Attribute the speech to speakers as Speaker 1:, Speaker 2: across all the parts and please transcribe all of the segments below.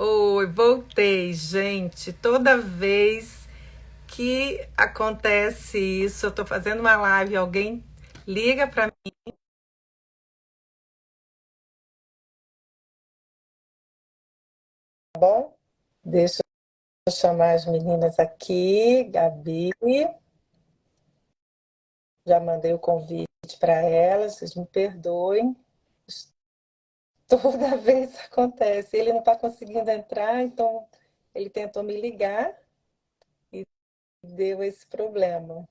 Speaker 1: Oi, voltei, gente. Toda vez que acontece isso, eu tô fazendo uma live, alguém liga para mim, tá bom? Deixa eu chamar as meninas aqui, Gabi. Já mandei o convite para elas, vocês me perdoem. Toda vez acontece. Ele não está conseguindo entrar, então ele tentou me ligar e deu esse problema.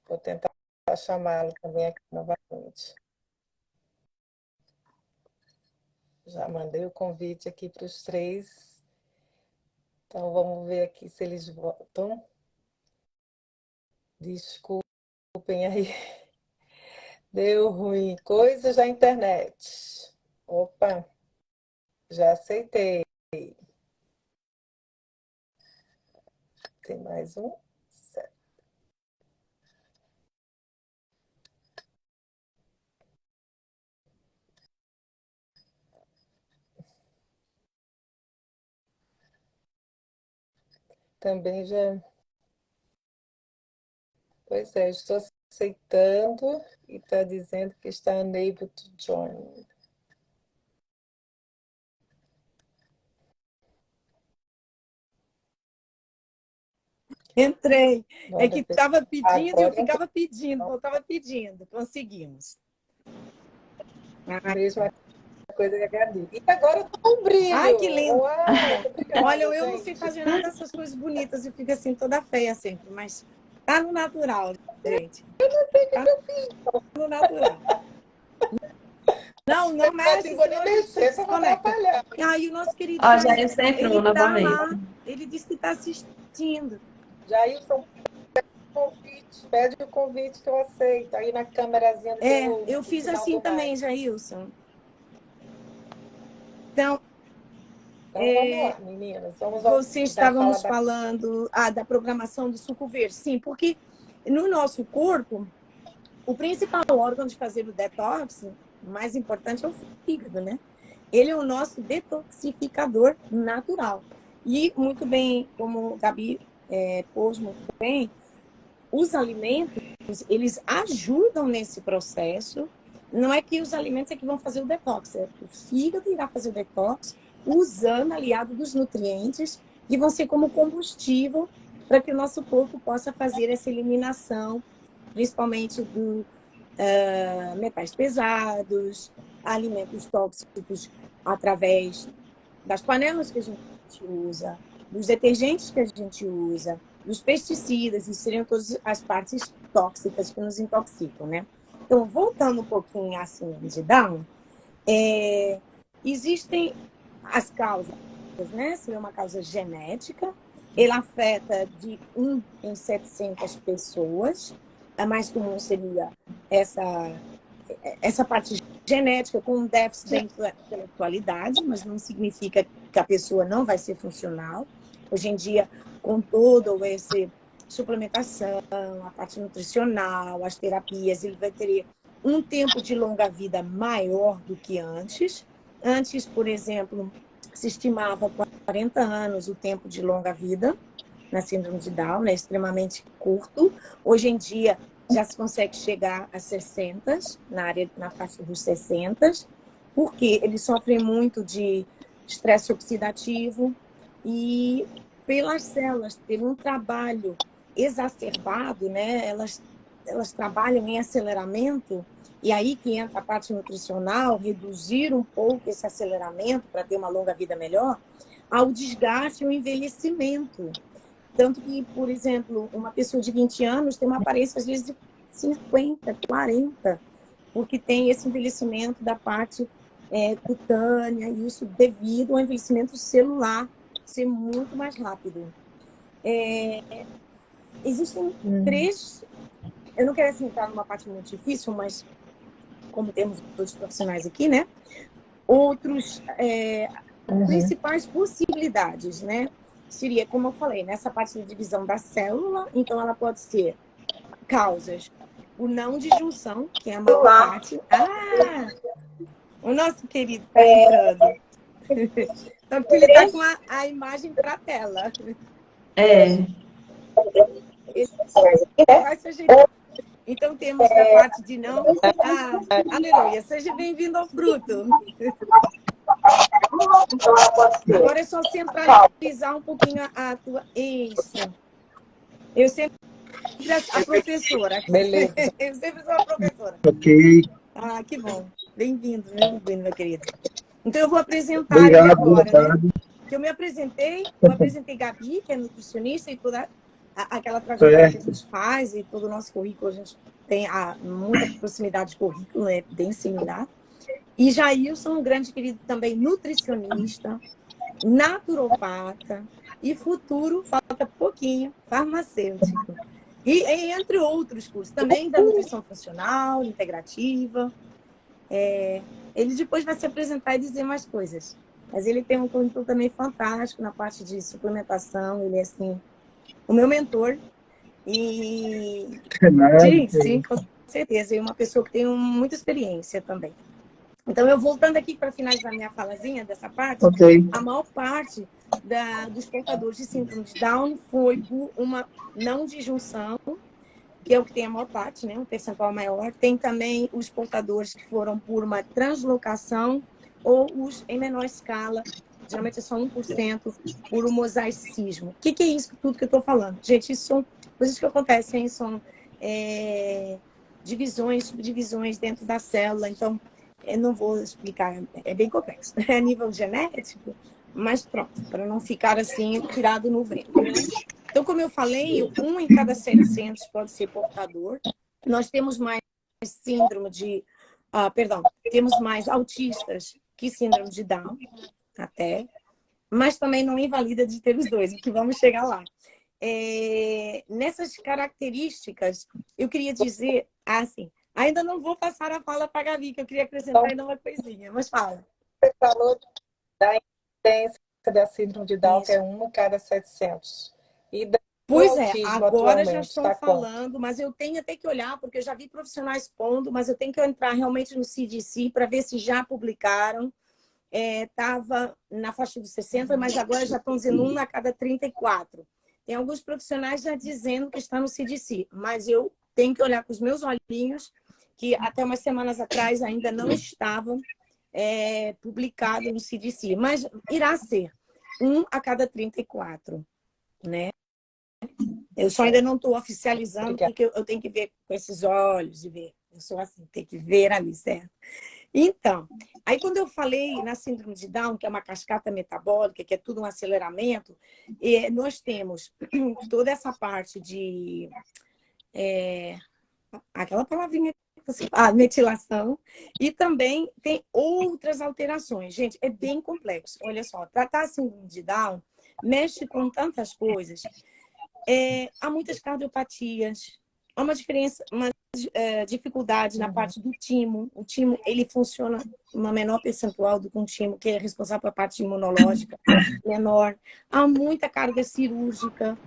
Speaker 1: Vou tentar chamá-lo também aqui novamente. Já mandei o convite aqui para os três. Então vamos ver aqui se eles voltam. Desculpem aí. Deu ruim. Coisas da internet. Opa, já aceitei. Tem mais um. Também já. Pois é, estou aceitando e está dizendo que está unable to join.
Speaker 2: Entrei. É
Speaker 1: Bora
Speaker 2: que
Speaker 1: ver.
Speaker 2: estava pedindo e eu
Speaker 1: Agora entrou.
Speaker 2: ficava pedindo, voltava pedindo. Conseguimos.
Speaker 1: Mesma coisa que a Gabi. E agora tá um
Speaker 2: Ai,
Speaker 1: brilho.
Speaker 2: que lindo.
Speaker 1: Uau,
Speaker 2: Olha,
Speaker 1: obrigada,
Speaker 2: eu não sei
Speaker 1: gente.
Speaker 2: fazer nada dessas coisas bonitas, eu fico assim toda feia sempre, mas tá no natural, gente. Tá no natural. Não, não
Speaker 1: Assim,
Speaker 2: mexe,
Speaker 1: vou
Speaker 2: senão
Speaker 1: nem
Speaker 2: a gente se
Speaker 1: mexer, só vou
Speaker 2: desconecta.
Speaker 1: atrapalhar.
Speaker 2: E aí o nosso querido
Speaker 3: Ó,
Speaker 2: Jair,
Speaker 3: Jailson entrou
Speaker 2: ele tá
Speaker 3: novamente.
Speaker 2: lá, ele disse que tá assistindo.
Speaker 1: Jailson, convite, pede o convite que eu aceito. Aí na câmerazinha tem
Speaker 2: Eu
Speaker 1: o
Speaker 2: fiz
Speaker 1: sinal
Speaker 2: assim
Speaker 1: do
Speaker 2: também,
Speaker 1: mais.
Speaker 2: Jailson. Então,
Speaker 1: Então vamos lá, meninas. Vamos
Speaker 2: vocês
Speaker 1: da fala
Speaker 2: estávamos falando da programação do suco verde. Sim, porque no nosso corpo, o principal órgão de fazer o detox, o mais importante é o fígado, né? Ele é o nosso detoxificador natural. E muito bem, como o Gabi pôs muito bem, os alimentos, eles ajudam nesse processo. Não é que os alimentos é que vão fazer o detox, o fígado irá fazer o detox usando aliado dos nutrientes que vão ser como combustível para que o nosso corpo possa fazer essa eliminação, principalmente do metais pesados, alimentos tóxicos através das panelas que a gente usa, dos detergentes que a gente usa, dos pesticidas, e seriam todas as partes tóxicas que nos intoxicam, né? Então, voltando um pouquinho à síndrome de Down, existem as causas, né? Seria uma causa genética, ele afeta de 1 em 700 pessoas, a mais comum seria essa parte genética com um déficit da intelectualidade, mas não significa que a pessoa não vai ser funcional. Hoje em dia, com toda essa suplementação, a parte nutricional, as terapias, ele vai ter um tempo de longa vida maior do que antes. Antes, por exemplo, se estimava 40 anos o tempo de longa vida na síndrome de Down, né? Extremamente curto. Hoje em dia, já se consegue chegar a 60, na faixa dos 60, porque eles sofrem muito de estresse oxidativo e pelas células terem um trabalho exacerbado, né? Elas trabalham em aceleramento, e aí que entra a parte nutricional, reduzir um pouco esse aceleramento para ter uma longa vida melhor, ao desgaste e ao envelhecimento. Tanto que, por exemplo, uma pessoa de 20 anos tem uma aparência, às vezes, de 50, 40, porque tem esse envelhecimento da parte cutânea, e isso devido ao envelhecimento celular ser muito mais rápido. Existem 3... Eu não quero assim, entrar numa parte muito difícil, mas como temos outros profissionais aqui, né? Outros principais possibilidades, né? Seria, como eu falei, nessa parte de divisão da célula, então ela pode ser causas por não disjunção, que é a maior parte. O nosso querido está entrando. Porque ele está com a imagem para a tela.
Speaker 3: É.
Speaker 2: Ele vai se ajeitar. Então, temos da parte de não. Aleluia. Seja bem-vindo ao fruto. Agora é só centralizar um pouquinho a tua. Isso. Eu sempre a professora.
Speaker 1: Beleza.
Speaker 2: Eu sempre sou a professora.
Speaker 4: Ok.
Speaker 2: Que bom. Bem-vindo, meu querido. Então, eu vou apresentar
Speaker 4: Obrigado,
Speaker 2: agora,
Speaker 4: boa
Speaker 2: né?
Speaker 4: tarde.
Speaker 2: Que eu apresentei Gabi, que é nutricionista, e toda aquela trajetória que a gente faz, e todo o nosso currículo, a gente tem muita proximidade de currículo, é bem similar. E Jailson, um grande querido também, nutricionista, naturopata e futuro, falta pouquinho, farmacêutico. E entre outros cursos, também da nutrição funcional, integrativa. Ele depois vai se apresentar e dizer mais coisas. Mas ele tem um currículo também fantástico na parte de suplementação. Ele é, assim, o meu mentor. E sim, com certeza. E uma pessoa que tem muita experiência também. Então, eu voltando aqui para finalizar minha falazinha dessa parte, a maior parte dos portadores de síndrome de Down foi por uma não disjunção, que é o que tem a maior parte, né? Um percentual maior. Tem também os portadores que foram por uma translocação ou os em menor escala, geralmente é só 1%, por um mosaicismo. O que é isso tudo que eu estou falando? Gente, isso são coisas que acontecem, são divisões, subdivisões dentro da célula. Então, eu não vou explicar, é bem complexo. É a nível genético, mas pronto, para não ficar assim, tirado no vento, né? Então, como eu falei, 1 em cada 700 pode ser portador. Nós temos mais síndrome de... temos mais autistas que síndrome de Down, até. Mas também não invalida de ter os dois, que vamos chegar lá. Nessas características, eu queria dizer, assim, ainda não vou passar a fala para a Gabi, que eu queria acrescentar ainda uma coisinha, mas fala.
Speaker 1: Você falou da incidência da síndrome de Down,
Speaker 2: Isso.
Speaker 1: que é 1 em cada 700. E
Speaker 2: Pois é, agora já estou
Speaker 1: tá
Speaker 2: falando, mas eu tenho até que olhar, porque eu já vi profissionais pondo, mas eu tenho que entrar realmente no CDC para ver se já publicaram. Estava na faixa dos 60, mas agora já estão dizendo 1 a cada 34. Tem alguns profissionais já dizendo que está no CDC, mas eu tenho que olhar com os meus olhinhos, que até umas semanas atrás ainda não estavam publicado no CDC, mas irá ser 1 a cada 34, né? Eu só ainda não estou oficializando, porque eu tenho que ver com esses olhos, de ver. Eu sou assim, tem que ver ali, certo? Então, aí quando eu falei na síndrome de Down, que é uma cascata metabólica, que é tudo um aceleramento, nós temos toda essa parte de... aquela palavrinha que você fala, metilação, e também tem outras alterações. Gente, é bem complexo. Olha só, tratar a síndrome de Down mexe com tantas coisas. Há muitas cardiopatias, há uma diferença, uma dificuldade na parte do timo. O timo, ele funciona uma menor percentual do que um timo que é responsável pela parte imunológica, menor. Há muita carga cirúrgica.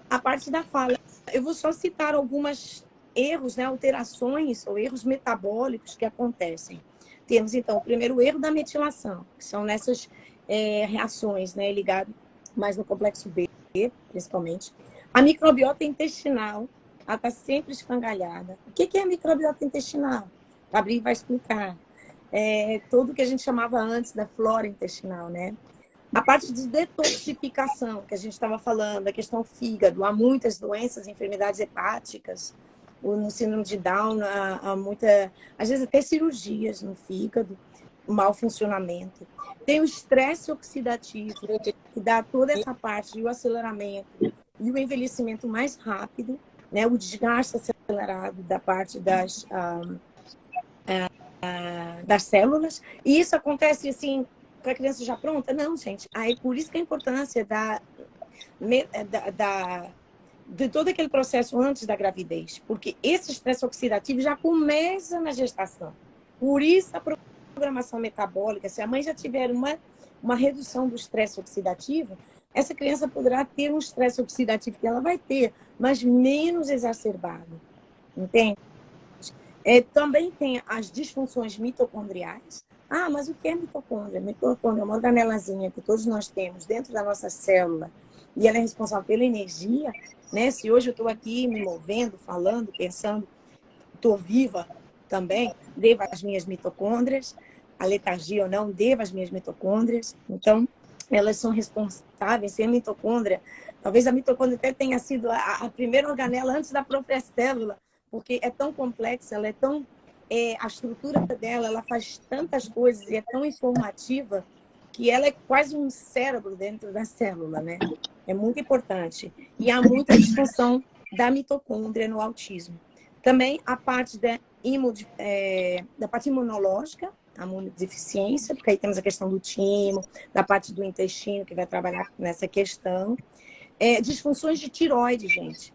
Speaker 2: A parte da fala, eu vou só citar algumas erros, né, alterações ou erros metabólicos que acontecem. Temos, então, o primeiro erro da metilação, que são nessas reações, né, ligadas mais no complexo B, principalmente. A microbiota intestinal, ela está sempre escangalhada. O que é a microbiota intestinal? A Gabi vai explicar. Tudo que a gente chamava antes da flora intestinal, né? A parte de detoxificação, que a gente estava falando, a questão fígado, há muitas doenças, enfermidades hepáticas, no síndrome de Down, há às vezes até cirurgias no fígado, mau funcionamento. Tem o estresse oxidativo, que dá toda essa parte, e o aceleramento, e o envelhecimento mais rápido, né? O desgaste acelerado da parte das células. E isso acontece assim, com a criança já pronta? Não, gente. Aí, por isso que a importância de todo aquele processo antes da gravidez. Porque esse estresse oxidativo já começa na gestação. Por isso a programação metabólica, se a mãe já tiver uma redução do estresse oxidativo, essa criança poderá ter um estresse oxidativo que ela vai ter, mas menos exacerbado. Entende? Também tem as disfunções mitocondriais, Ah, mas o que é mitocôndria? Mitocôndria é uma organelazinha que todos nós temos dentro da nossa célula e ela é responsável pela energia, né? Se hoje eu estou aqui me movendo, falando, pensando, estou viva também, devo às minhas mitocôndrias, a letargia ou não, devo às minhas mitocôndrias. Então, elas são responsáveis, sem a mitocôndria. Talvez a mitocôndria até tenha sido a primeira organela antes da própria célula, porque é tão complexa, ela é tão... a estrutura dela, ela faz tantas coisas e é tão informativa que ela é quase um cérebro dentro da célula, né? É muito importante. E há muita disfunção da mitocôndria no autismo. Também a parte da parte imunológica, a imunodeficiência, porque aí temos a questão do timo, da parte do intestino, que vai trabalhar nessa questão. Disfunções de tiroide, gente.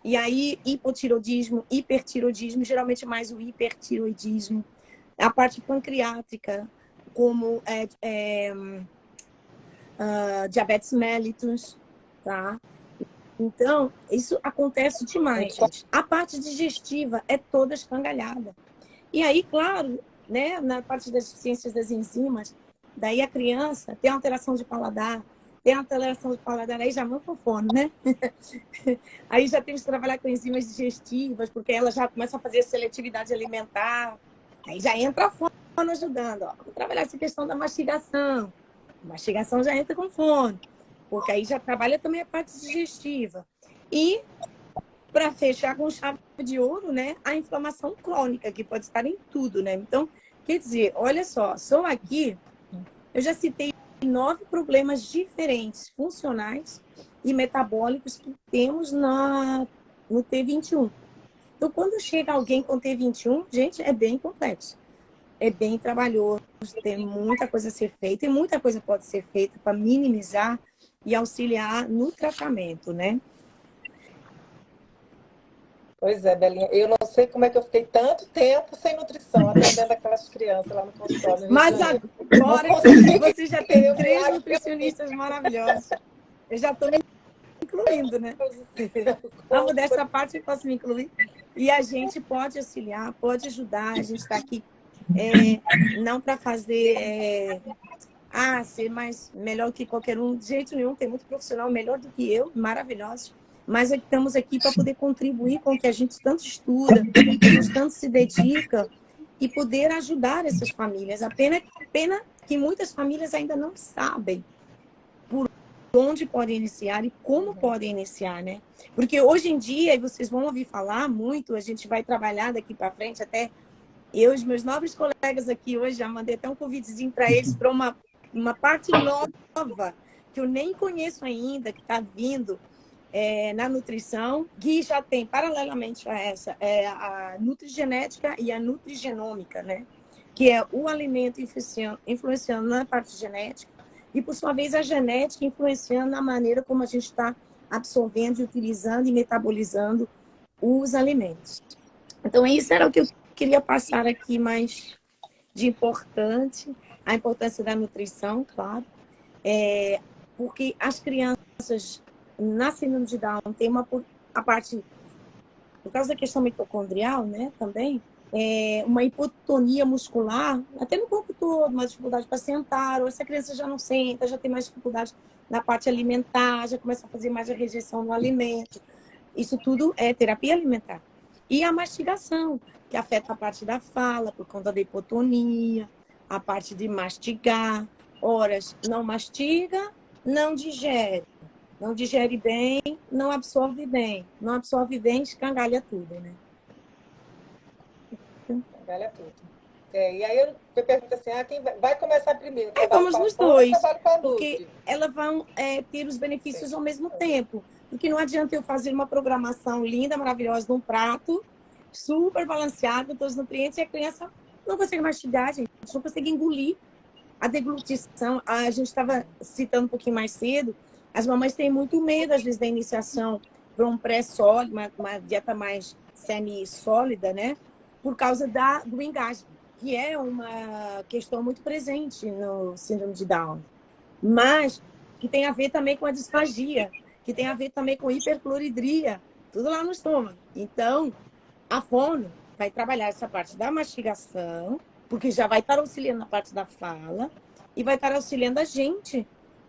Speaker 2: E aí, hipotiroidismo, hipertiroidismo, geralmente mais o hipertiroidismo. A parte pancreática, como diabetes mellitus, tá? Então, isso acontece demais, gente. A parte digestiva é toda escangalhada. E aí, claro, né, na parte das deficiências das enzimas, daí a criança tem alteração de paladar, aí já manda fome, né? Aí já temos que trabalhar com enzimas digestivas, porque ela já começa a fazer seletividade alimentar. Aí já entra a fome ajudando. Ó. Vamos trabalhar essa questão da mastigação. A mastigação já entra com fome, porque aí já trabalha também a parte digestiva. E, para fechar com chave de ouro, né, a inflamação crônica, que pode estar em tudo, né? Então, quer dizer, olha só aqui, eu já citei 9 problemas diferentes, funcionais e metabólicos que temos no T21. Então, quando chega alguém com T21, gente, é bem complexo. É bem trabalhoso, tem muita coisa a ser feita e muita coisa pode ser feita para minimizar e auxiliar no tratamento, né?
Speaker 1: Pois é, Belinha. Eu não sei como é que eu fiquei tanto tempo sem nutrição, atendendo aquelas crianças lá no consultório, no Rio de
Speaker 2: Mas
Speaker 1: Janeiro.
Speaker 2: agora que você já tem
Speaker 1: Eu
Speaker 2: 3
Speaker 1: viajo
Speaker 2: nutricionistas maravilhosos, eu já estou me incluindo, né? A modéstia à parte, eu posso me incluir. E a gente pode auxiliar, pode ajudar. A gente está aqui não para fazer ser mais melhor que qualquer um. De jeito nenhum, tem muito profissional melhor do que eu, maravilhosos. Mas estamos aqui para poder contribuir com o que a gente tanto estuda, que a gente tanto se dedica e poder ajudar essas famílias. A pena que muitas famílias ainda não sabem por onde podem iniciar e como podem iniciar, né? Porque hoje em dia, e vocês vão ouvir falar muito, a gente vai trabalhar daqui para frente, até eu e os meus novos colegas aqui hoje, já mandei até um convitezinho para eles para uma parte nova, que eu nem conheço ainda, que está vindo na nutrição, que já tem, paralelamente a essa, a nutrigenética e a nutrigenômica, né? Que é o alimento influenciando na parte genética e, por sua vez, a genética influenciando na maneira como a gente está absorvendo, utilizando e metabolizando os alimentos. Então, isso era o que eu queria passar aqui mais de importante, a importância da nutrição, claro, porque as crianças na síndrome de Down tem a parte, por causa da questão mitocondrial, né, também, uma hipotonia muscular, até no corpo todo, mais dificuldade para sentar, ou essa criança já não senta, já tem mais dificuldade na parte alimentar, já começa a fazer mais a rejeição no alimento. Isso tudo é terapia alimentar. E a mastigação, que afeta a parte da fala, por conta da hipotonia, a parte de mastigar. Horas não mastiga, não digere. Não digere bem, não absorve bem. Não absorve bem, escangalha tudo, né?
Speaker 1: Escangalha tudo. E aí eu pergunto assim, quem vai começar primeiro?
Speaker 2: Vamos nos dois,
Speaker 1: com a
Speaker 2: porque elas vão ter os benefícios ao mesmo tempo. Porque não adianta eu fazer uma programação linda, maravilhosa, num prato, super balanceado, todos os nutrientes, e a criança não consegue mastigar, gente, não consegue engolir. A deglutição, a gente estava citando um pouquinho mais cedo, as mamães têm muito medo, às vezes, da iniciação para um pré-sólido, uma dieta mais semi-sólida, né? Por causa do engasgo, que é uma questão muito presente no síndrome de Down. Mas que tem a ver também com a disfagia, que tem a ver também com hipercloridria, tudo lá no estômago. Então, a fono vai trabalhar essa parte da mastigação, porque já vai estar auxiliando na parte da fala e vai estar auxiliando a gente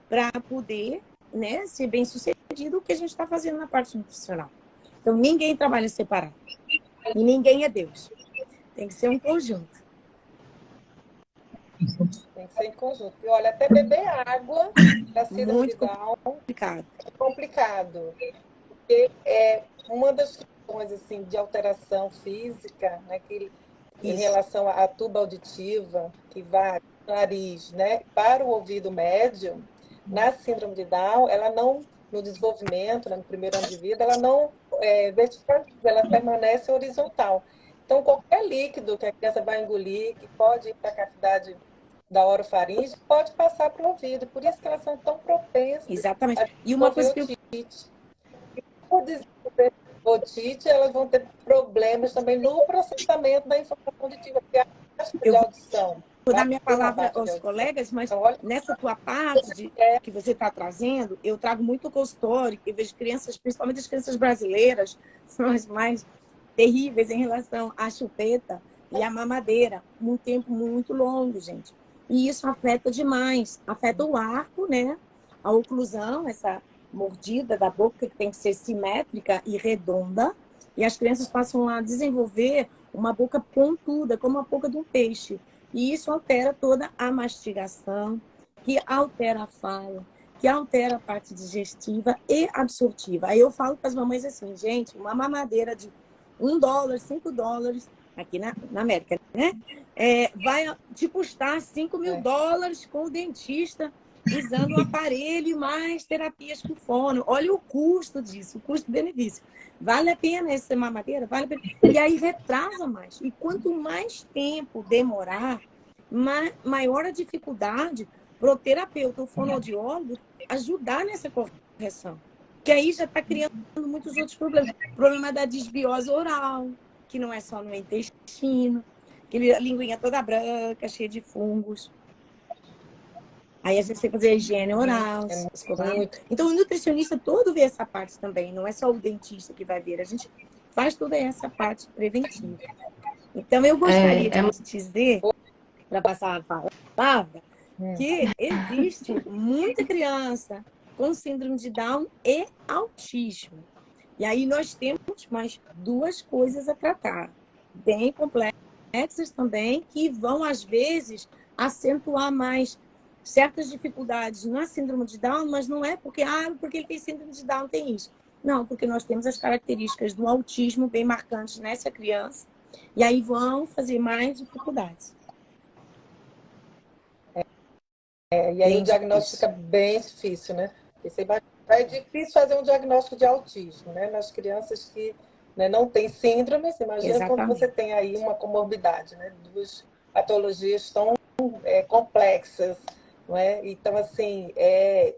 Speaker 2: para poder, né, ser bem sucedido o que a gente está fazendo na parte nutricional. Então, ninguém trabalha separado. E ninguém é Deus. Tem que ser um conjunto.
Speaker 1: Tem que ser em conjunto. E olha, até beber água da síndrome de
Speaker 2: Muito
Speaker 1: Down
Speaker 2: complicado.
Speaker 1: é complicado. Porque é uma das questões assim, de alteração física, né, que, em
Speaker 2: Isso.
Speaker 1: relação à tuba auditiva, que vai do nariz, né, para o ouvido médio, na síndrome de Down, ela não, no desenvolvimento, né, no primeiro ano de vida, ela não verticaliza, ela permanece horizontal. Então, qualquer líquido que a criança vai engolir, que pode ir para a cavidade da orofaringe, pode passar para o ouvido. Por isso que elas são tão propensas
Speaker 2: Exatamente.
Speaker 1: a
Speaker 2: E uma
Speaker 1: desenvolver
Speaker 2: coisa que eu...
Speaker 1: otite. Por desenvolver otite, elas vão ter problemas também no processamento da informação auditiva, porque a taxa de
Speaker 2: Eu
Speaker 1: audição
Speaker 2: vou
Speaker 1: vai
Speaker 2: dar minha
Speaker 1: ter uma
Speaker 2: palavra
Speaker 1: baixa de
Speaker 2: aos
Speaker 1: audição.
Speaker 2: colegas, mas
Speaker 1: Então, olha,
Speaker 2: nessa tua parte que você está trazendo, eu trago muito consultório, que eu vejo crianças, principalmente as crianças brasileiras, são as mais terríveis em relação à chupeta e à mamadeira, um tempo muito longo, gente. E isso afeta demais, afeta o arco, né? A oclusão, essa mordida da boca que tem que ser simétrica e redonda, e as crianças passam a desenvolver uma boca pontuda, como a boca de um peixe. E isso altera toda a mastigação, que altera a fala, que altera a parte digestiva e absortiva. Aí eu falo para as mamães assim, gente, uma mamadeira de $1, $5, aqui na América, né? Vai te custar $5.000 com o dentista, usando o aparelho mais terapias com fono. Olha o custo disso, o custo-benefício. Vale a pena essa mamadeira? Vale a pena. E aí retrasa mais. E quanto mais tempo demorar, maior a dificuldade para o terapeuta, o fonoaudiólogo, ajudar nessa correção. Que aí já está criando muitos outros problemas. O problema da desbiose oral, que não é só no intestino, aquele linguinha toda branca, cheia de fungos. Aí a gente tem que fazer a higiene oral, escovar. Então, o nutricionista todo vê essa parte também, não é só o dentista que vai ver, a gente faz toda essa parte preventiva. Então, eu gostaria de te dizer, para passar a palavra, que existe muita criança com síndrome de Down e autismo. E aí nós temos mais duas coisas a tratar, bem complexas também, que vão, às vezes, acentuar mais certas dificuldades na síndrome de Down, mas não é porque ele tem síndrome de Down, tem isso. Não, porque nós temos as características do autismo bem marcantes nessa criança, e aí vão fazer mais dificuldades.
Speaker 1: E aí o diagnóstico fica bem difícil, né? É difícil fazer um diagnóstico de autismo, né? Nas crianças que, né, não têm síndromes, imagina
Speaker 2: Exatamente.
Speaker 1: quando você tem aí uma comorbidade, né? Duas patologias tão complexas, não é? Então, assim,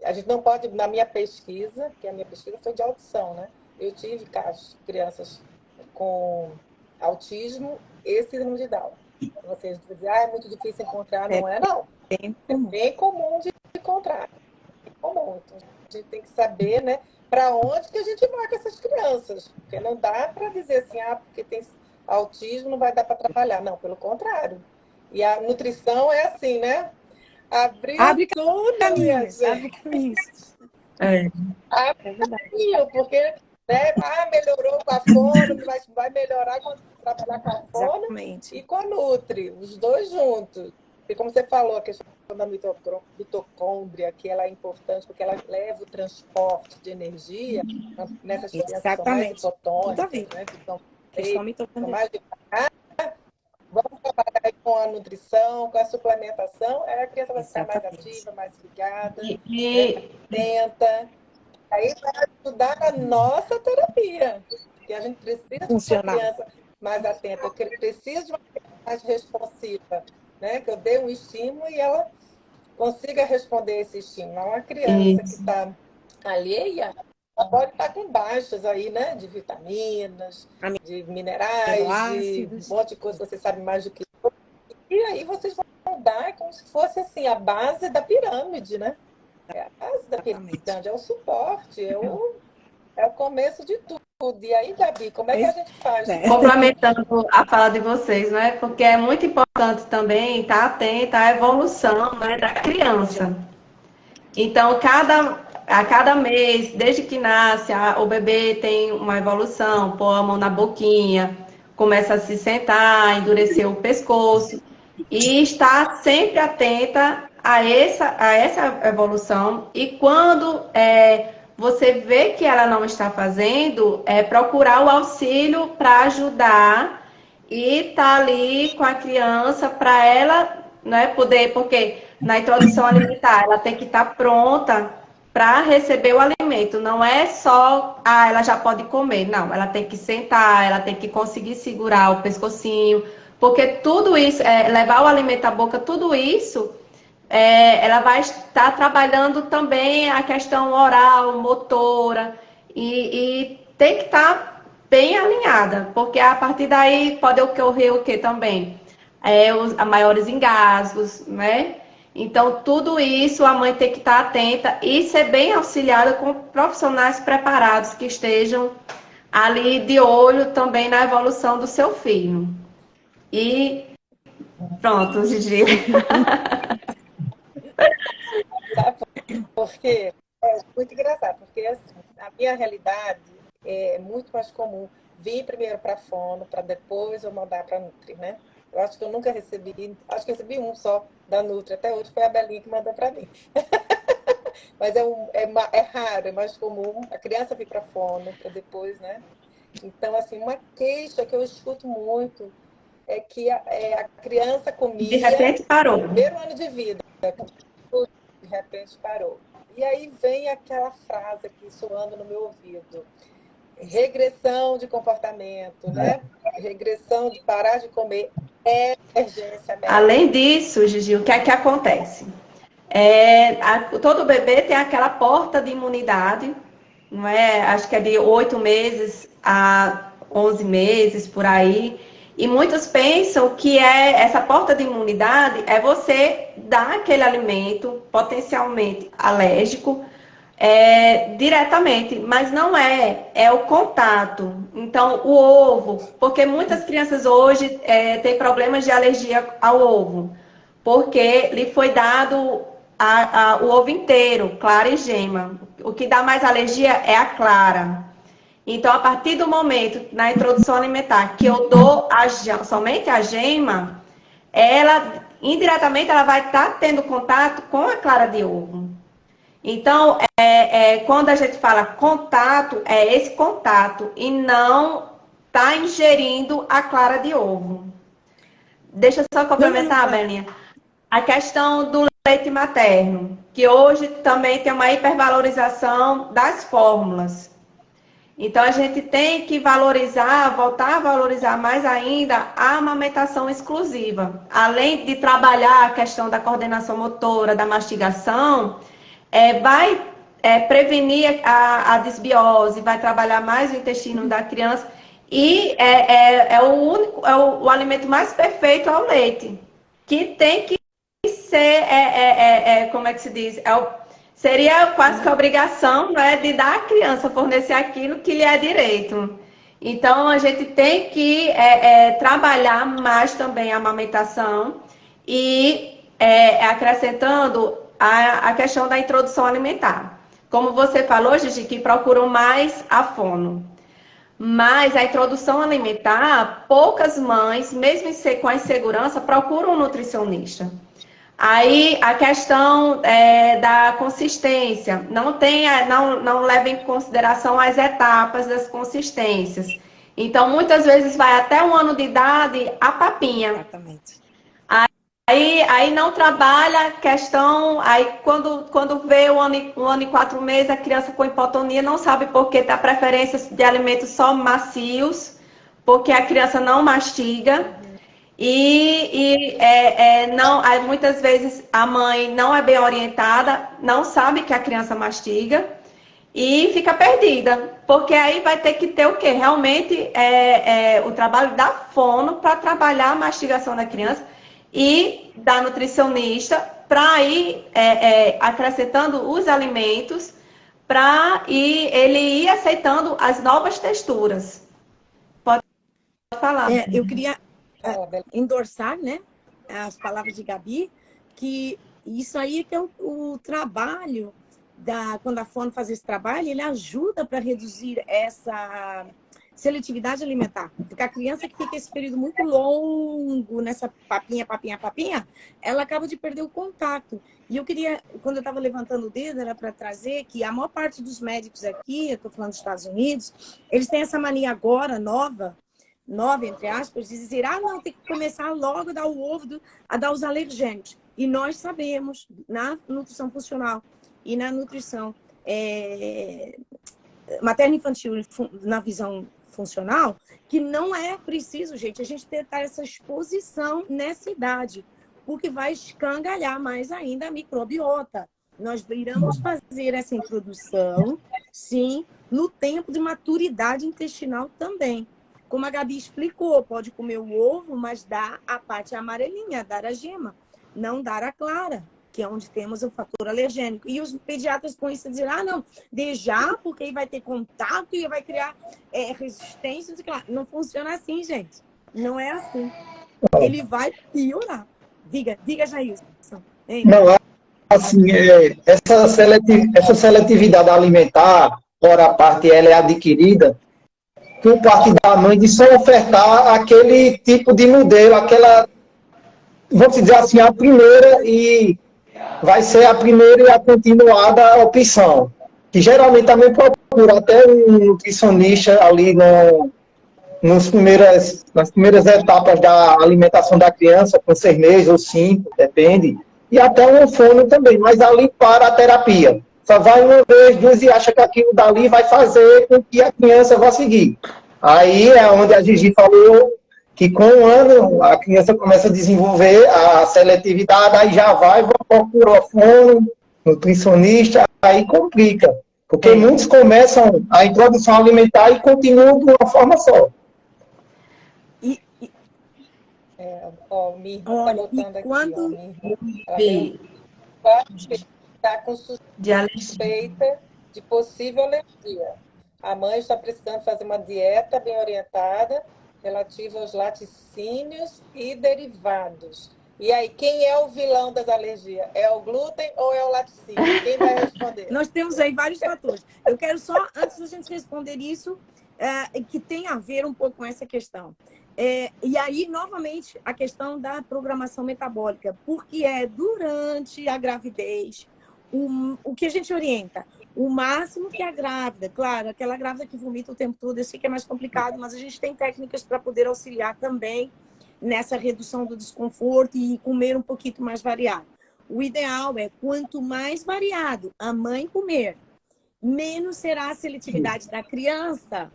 Speaker 1: a gente não pode, na minha pesquisa, que a minha pesquisa foi de audição, né? Eu tive casos de crianças com autismo e síndrome de Down. Então, assim, a gente diz, é muito difícil encontrar, não é, não. É bem comum de encontrar. Bem comum. Então, a gente tem que saber, né, para onde que a gente vai com essas crianças. Porque não dá para dizer assim, porque tem autismo, não vai dar para trabalhar. Não, pelo contrário. E a nutrição é assim, né?
Speaker 2: Abre
Speaker 1: tudo,
Speaker 2: caminhos, abre caminhos.
Speaker 1: Abre caminho, porque né, melhorou com a fono, vai melhorar quando trabalhar com a fono.
Speaker 2: Exatamente.
Speaker 1: E com a Nutri, os dois juntos. E como você falou, a questão da mitocôndria, que ela é importante porque ela leva o transporte de energia nessas crianças que são mais hipotônicas, né, que são mais devagar. Vamos trabalhar aí com a nutrição, com a suplementação, aí a criança vai ficar mais ativa, mais ligada, né, atenta. Aí vai ajudar a nossa terapia, porque a gente precisa de uma criança mais atenta, eu preciso de uma criança mais responsiva, né? Que eu dê um estímulo e ela consiga responder esse estímulo. Uma criança que está alheia, ela pode estar com baixas aí, né? De vitaminas, de minerais, de um monte de coisa que você sabe mais do que eu. E aí vocês vão dar como se fosse assim, a base da pirâmide, né? É a base da pirâmide, é o suporte, é o começo de tudo. E aí, Gabi, como é que a gente faz?
Speaker 3: Complementando a fala de vocês, né? Porque é muito importante também estar atenta à evolução, né, da criança. Então, a cada mês, desde que nasce, o bebê tem uma evolução, pôr a mão na boquinha, começa a se sentar, endurecer o pescoço, e estar sempre atenta a essa evolução. E quando você vê que ela não está fazendo, procurar o auxílio para ajudar e estar ali com a criança para ela, né, poder, porque na introdução alimentar ela tem que estar pronta para receber o alimento. Não é só, ela já pode comer. Não, ela tem que sentar, ela tem que conseguir segurar o pescocinho, porque tudo isso, levar o alimento à boca, tudo isso, ela vai estar trabalhando também a questão oral, motora, e tem que estar bem alinhada, porque a partir daí pode ocorrer o que também? Os maiores engasgos, né? Então, tudo isso a mãe tem que estar atenta e ser bem auxiliada com profissionais preparados que estejam ali de olho também na evolução do seu filho. E pronto, Gigi.
Speaker 1: Sabe por quê? É muito engraçado, porque assim, a minha realidade é muito mais comum vir primeiro para a fono, para depois eu mandar para a Nutri, né? Eu acho que eu nunca recebi, acho que recebi um só da Nutri, até hoje foi a Belinha que mandou para mim. Mas é raro, é mais comum a criança vir para a fono, para depois, né? Então, assim, uma queixa que eu escuto muito é que a criança
Speaker 3: De
Speaker 1: comia
Speaker 3: repente parou.
Speaker 1: no primeiro ano de vida, de repente parou. E aí vem aquela frase aqui soando no meu ouvido: regressão de comportamento, né? Regressão de parar de comer, emergência médica.
Speaker 3: Além disso, Gigi, o que é que acontece? Todo bebê tem aquela porta de imunidade, não é? Acho que é de 8 meses a 11 meses, por aí. E muitos pensam que essa porta de imunidade é você dar aquele alimento potencialmente alérgico diretamente, mas não é o contato. Então, o ovo, porque muitas crianças hoje têm problemas de alergia ao ovo, porque lhe foi dado o ovo inteiro, clara e gema. O que dá mais alergia é a clara. Então, a partir do momento, na introdução alimentar, que eu dou somente a gema, ela, indiretamente, ela vai estar tendo contato com a clara de ovo. Então, quando a gente fala contato, é esse contato e não tá ingerindo a clara de ovo. Deixa eu só complementar, Belinha. A questão do leite materno, que hoje também tem uma hipervalorização das fórmulas. Então, a gente tem que valorizar, voltar a valorizar mais ainda a amamentação exclusiva. Além de trabalhar a questão da coordenação motora, da mastigação, vai prevenir a desbiose, vai trabalhar mais o intestino da criança e o alimento mais perfeito é o leite, que tem que ser, como é que se diz? Seria quase que a obrigação, né, de dar à criança, fornecer aquilo que lhe é direito. Então, a gente tem que trabalhar mais também a amamentação e acrescentando a questão da introdução alimentar. Como você falou, Gigi, que procuram mais a fono. Mas a introdução alimentar, poucas mães, mesmo com a insegurança, procuram um nutricionista. Aí a questão da consistência, não leva em consideração as etapas das consistências. Então, muitas vezes vai até 1 ano de idade a papinha.
Speaker 2: Exatamente.
Speaker 3: Aí não trabalha a questão, aí quando vê 1 ano e 4 meses, a criança com hipotonia não sabe por que dá preferência de alimentos só macios, porque a criança não mastiga. Não, muitas vezes a mãe não é bem orientada, não sabe que a criança mastiga e fica perdida, porque aí vai ter que ter o quê? Realmente o trabalho da fono para trabalhar a mastigação da criança e da nutricionista para ir acrescentando os alimentos para ele ir aceitando as novas texturas. Pode falar.
Speaker 2: Eu queria
Speaker 1: Fala, Belinha.
Speaker 2: endossar, né, as palavras de Gabi, que isso aí que é o trabalho quando a Fono faz esse trabalho, ele ajuda para reduzir essa seletividade alimentar. Porque a criança que fica esse período muito longo nessa papinha, ela acaba de perder o contato. E eu queria, quando eu estava levantando o dedo, era para trazer que a maior parte dos médicos aqui, eu estou falando dos Estados Unidos, eles têm essa mania agora, nova, entre aspas, de dizer, não, tem que começar logo a dar o ovo, a dar os alergênicos. E nós sabemos, na nutrição funcional e na nutrição materno-infantil, na visão funcional, que não é preciso, gente, a gente ter essa exposição nessa idade, porque vai escangalhar mais ainda a microbiota. Nós iremos fazer essa introdução, sim, no tempo de maturidade intestinal também. Como a Gabi explicou, pode comer o ovo, mas dar a parte amarelinha, dar a gema, não dar a clara, que é onde temos o fator alergênico. E os pediatras põem isso a dizer, não, dê já, porque aí vai ter contato e vai criar resistência. Não funciona assim, gente. Não é assim. Ele vai piorar. Diga, Jailson.
Speaker 4: Não, assim, essa seletividade alimentar, por a parte ela é adquirida por parte da mãe de só ofertar aquele tipo de modelo, aquela, vamos dizer assim, a primeira e vai ser a primeira e a continuada opção. Que geralmente também procura até um nutricionista ali nas primeiras etapas da alimentação da criança, com 6 meses ou 5, depende, e até um fono também, mas ali para a terapia. Só vai uma vez, duas e acha que aquilo dali vai fazer com que a criança vá seguir. Aí é onde a Gigi falou que com 1 ano a criança começa a desenvolver a seletividade, aí já vai procurar fono, nutricionista, aí complica. Porque muitos começam a introdução alimentar e continuam de uma forma só.
Speaker 1: Minha irmã está botando aqui, minha irmã, ela está com suspeita de possível alergia. A mãe está precisando fazer uma dieta bem orientada relativa aos laticínios e derivados. E aí, quem é o vilão das alergias? É o glúten ou é o laticínio? Quem vai responder?
Speaker 2: Nós temos aí vários fatores. Eu quero só, antes da gente responder isso, que tem a ver um pouco com essa questão. E aí, novamente, a questão da programação metabólica, porque durante a gravidez, o que a gente orienta? O máximo que a grávida, claro, aquela grávida que vomita o tempo todo, eu sei que é mais complicado, mas a gente tem técnicas para poder auxiliar também nessa redução do desconforto e comer um pouquinho mais variado. O ideal é, quanto mais variado a mãe comer, menos será a seletividade da criança,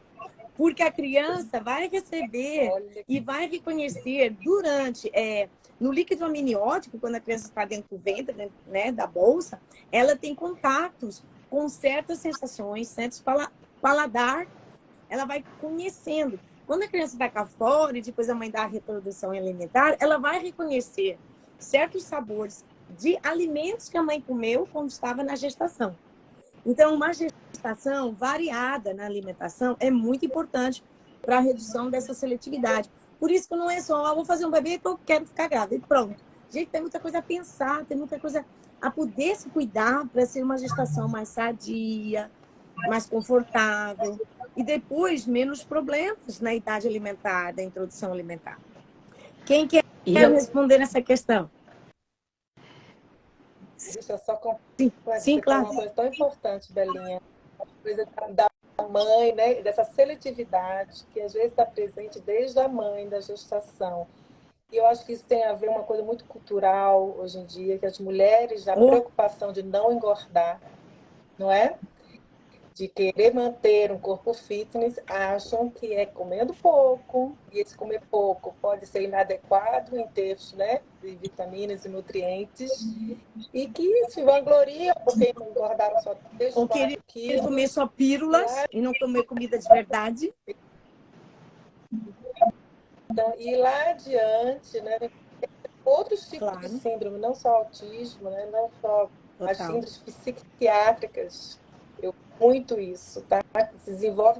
Speaker 2: porque a criança vai receber e vai reconhecer durante, no líquido amniótico, quando a criança está dentro do ventre, né, da bolsa, ela tem contatos com certas sensações, certos paladar, ela vai conhecendo. Quando a criança está cá fora e depois a mãe dá a reprodução alimentar, ela vai reconhecer certos sabores de alimentos que a mãe comeu quando estava na gestação. Então, uma gestação variada na alimentação é muito importante para a redução dessa seletividade. Por isso que não é só, vou fazer um bebê que eu quero ficar grávida e pronto. Gente, tem muita coisa a pensar, tem muita coisa a poder se cuidar para ser uma gestação mais sadia, mais confortável e depois menos problemas na idade alimentar, da introdução alimentar. Quem quer responder essa questão?
Speaker 1: Deixa eu só
Speaker 2: Sim, claro.
Speaker 1: Uma coisa tão importante, Belinha, a coisa da mãe, né? Dessa seletividade que às vezes está presente desde a mãe, da gestação. E eu acho que isso tem a ver uma coisa muito cultural hoje em dia, que as mulheres, a preocupação de não engordar, não é? De querer manter um corpo fitness, acham que é comendo pouco, e esse comer pouco pode ser inadequado em termos, né, de vitaminas e nutrientes, e que se vangloriam porque não engordaram só 3, 4 quilos.
Speaker 2: Comer só pílulas e não comer comida de verdade.
Speaker 1: Então, e lá adiante, né, outros tipos de síndrome, não só autismo, né, não só as síndromes psiquiátricas. Eu muito isso, tá? Se desenvolve,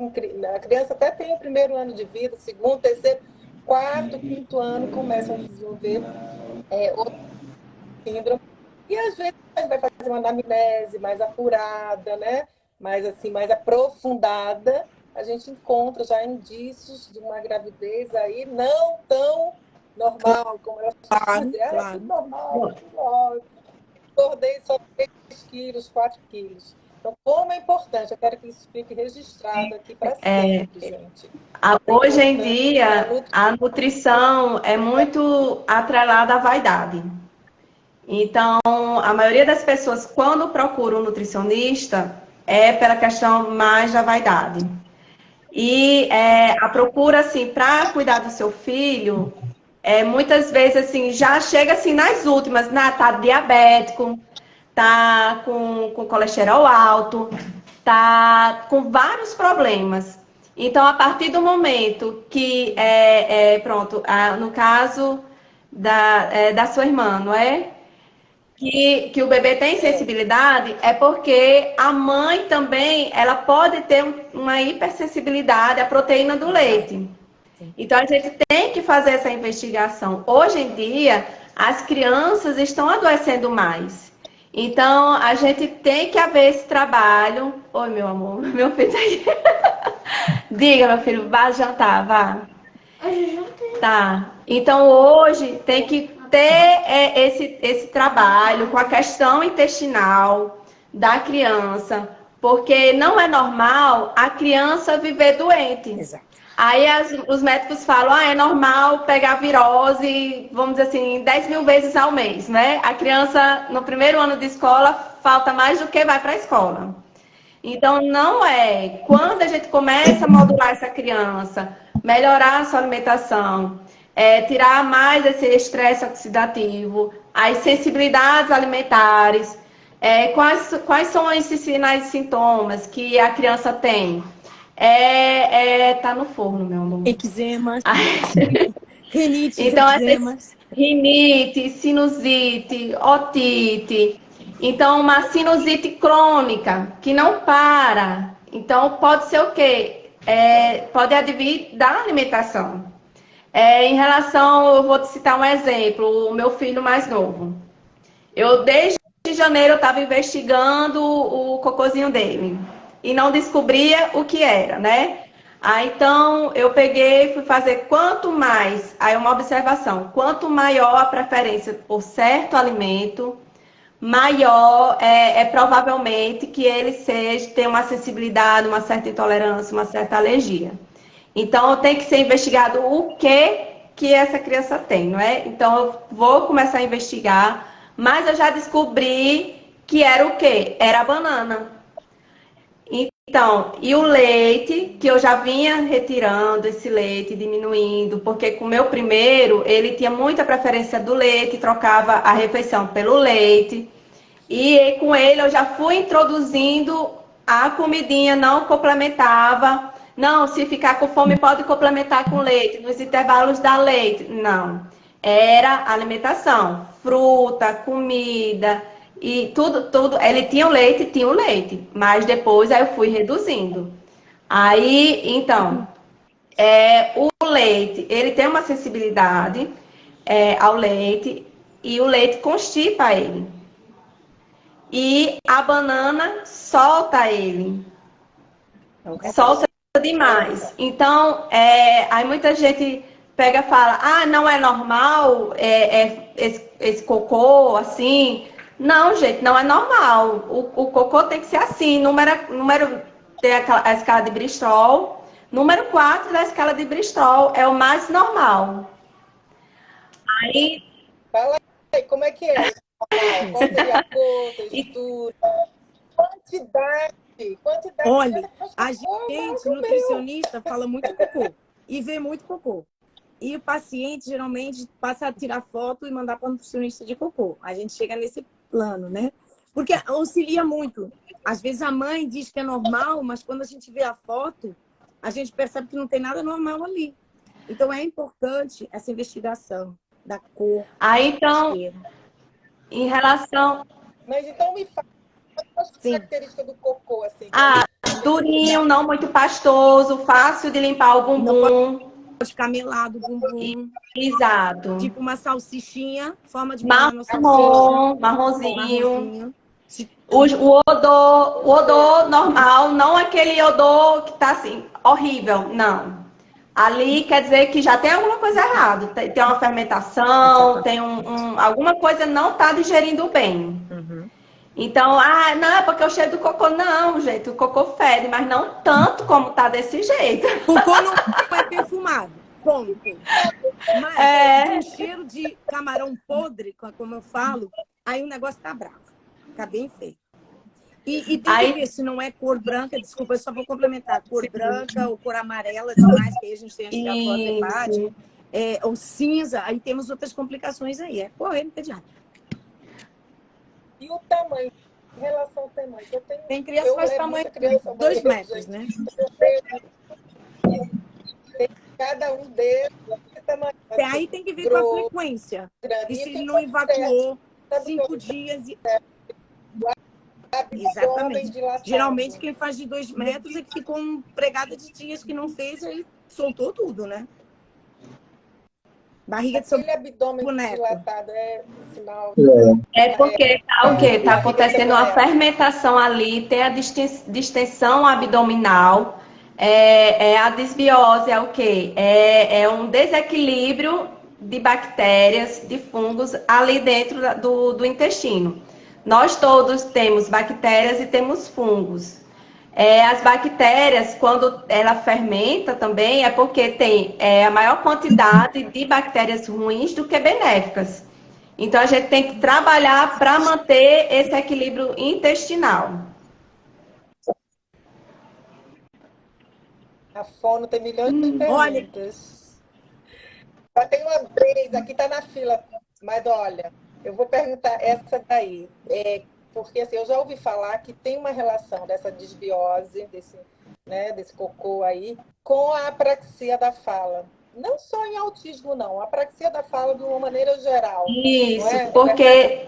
Speaker 1: a criança até tem o primeiro ano de vida, segundo, terceiro, quarto, quinto ano, começam a desenvolver outra síndrome. E às vezes a gente vai fazer uma anamnese mais apurada, né? Mais assim, mais aprofundada, a gente encontra já indícios de uma gravidez aí não tão normal, como eu
Speaker 2: Claro,
Speaker 1: dizer, é
Speaker 2: claro.
Speaker 1: tudo normal, tudo normal. Engordei só 3 quilos, 4 quilos. Então, como é importante, eu quero que isso fique registrado aqui para sempre, gente.
Speaker 3: Hoje em dia, a nutrição é muito atrelada à vaidade. Então, a maioria das pessoas, quando procura um nutricionista, é pela questão mais da vaidade. E a procura, assim, para cuidar do seu filho, muitas vezes, assim, já chega, assim, nas últimas, né? Tá diabético, tá com colesterol alto, tá com vários problemas. Então, a partir do momento que, pronto, no caso da sua irmã, não é? Que o bebê tem sensibilidade, é porque a mãe também, ela pode ter uma hipersensibilidade à proteína do leite. Então, a gente tem que fazer essa investigação. Hoje em dia, as crianças estão adoecendo mais. Então, a gente tem que haver esse trabalho. Oi, meu amor, meu filho tá aí. Diga, meu filho, vá jantar, vá. Tá. Então, hoje tem que ter esse trabalho com a questão intestinal da criança, porque não é normal a criança viver doente.
Speaker 2: Exato.
Speaker 3: Aí os médicos falam, é normal pegar virose, vamos dizer assim, 10 mil vezes ao mês, né? A criança, no primeiro ano de escola, falta mais do que vai para a escola. Então, não é. Quando a gente começa a modular essa criança, melhorar a sua alimentação, tirar mais esse estresse oxidativo, as sensibilidades alimentares, quais são esses sinais e sintomas que a criança tem? Tá no forno, meu amor.
Speaker 2: Eczemas, rinites,
Speaker 3: então,
Speaker 2: eczemas.
Speaker 3: Rinite, sinusite, otite. Então, uma sinusite crônica que não para. Então, pode ser o quê? Pode advir da alimentação. Em relação, eu vou te citar um exemplo, o meu filho mais novo. Eu, desde janeiro, estava investigando o cocôzinho dele e não descobria o que era, né? Então, eu peguei e fui fazer quanto mais, aí uma observação, quanto maior a preferência por certo alimento, maior provavelmente que ele tenha uma sensibilidade, uma certa intolerância, uma certa alergia. Então, tem que ser investigado o que essa criança tem, não é? Então, eu vou começar a investigar, mas eu já descobri que era o quê? Era a banana. Então, e o leite, que eu já vinha retirando esse leite, diminuindo, porque com o meu primeiro, ele tinha muita preferência do leite, trocava a refeição pelo leite. E com ele eu já fui introduzindo a comidinha, não complementava. Não, se ficar com fome pode complementar com leite, nos intervalos da leite. Não, era alimentação, fruta, comida e tudo. Ele tinha o leite, mas depois aí eu fui reduzindo. Aí, então, o leite, ele tem uma sensibilidade ao leite e o leite constipa ele. E a banana solta ele. Solta demais. Então, aí muita gente pega e fala, não é normal esse cocô assim. Não, gente, não é normal. O cocô tem que ser assim. Tem a escala de Bristol. Número 4 da escala de Bristol é o mais normal. Aí...
Speaker 1: Fala aí, como é que é? Qual seria a cor, textura, quantidade?
Speaker 2: Olha, a gente, nutricionista, fala muito cocô e vê muito cocô. E o paciente, geralmente, passa a tirar foto e mandar para o nutricionista de cocô. A gente chega nesse plano, né? Porque auxilia muito. Às vezes a mãe diz que é normal, mas quando a gente vê a foto, a gente percebe que não tem nada normal ali. Então, é importante essa investigação da cor.
Speaker 3: Aí, então, em relação...
Speaker 1: Mas então me fala,
Speaker 2: Sim.
Speaker 1: característica do cocô, assim?
Speaker 3: Durinho, não muito pastoso, fácil de limpar o bumbum.
Speaker 2: Pode ficar melado o bumbum.
Speaker 3: Exato.
Speaker 2: Tipo uma salsichinha, forma de banana salsicha.
Speaker 3: Marronzinho.
Speaker 2: Marronzinho.
Speaker 3: O odor normal, não aquele odor que tá assim, horrível, não. Ali quer dizer que já tem alguma coisa errada. Tem uma fermentação, tem alguma coisa não tá digerindo bem.
Speaker 2: Uhum.
Speaker 3: Então, não, é porque o cheiro do cocô. Não, gente, o cocô fede, mas não tanto como tá desse jeito.
Speaker 2: Cocô não é perfumado, ponto. Mas um cheiro de camarão podre, como eu falo, aí o negócio tá bravo. Tá bem feio. E tem que ver se não é cor branca, desculpa, eu só vou complementar. Cor branca ou cor amarela demais, que aí a gente tem a esteatose hepática. Ou cinza, aí temos outras complicações aí. É correr no pediatra.
Speaker 1: E o tamanho? Em relação ao tamanho?
Speaker 2: Tem criança que faz tamanho de 2 metros, né?
Speaker 1: Tem cada um deles.
Speaker 2: Aí tem que ver com a frequência. E se ele não evacuou 5 dias... Exatamente. Geralmente quem faz de 2 metros é que ficou um pregada de dias que não fez, aí soltou tudo, né? Barriga de
Speaker 1: aquele abdômen dilatado é sinal.
Speaker 3: É porque o quê? Tá acontecendo uma fermentação ali, tem a distensão abdominal, a desbiose, é o quê? É um desequilíbrio de bactérias, de fungos ali dentro do intestino. Nós todos temos bactérias e temos fungos. As bactérias, quando ela fermenta também, é porque tem a maior quantidade de bactérias ruins do que benéficas. Então, a gente tem que trabalhar para manter esse equilíbrio intestinal.
Speaker 1: A fono tem milhões de perguntas. Olha, tem uma brisa, aqui está na fila, mas olha, eu vou perguntar essa daí. Porque assim, eu já ouvi falar que tem uma relação dessa desbiose, desse cocô aí, com a apraxia da fala. Não só em autismo, não. A apraxia da fala de uma maneira geral.
Speaker 3: Isso, porque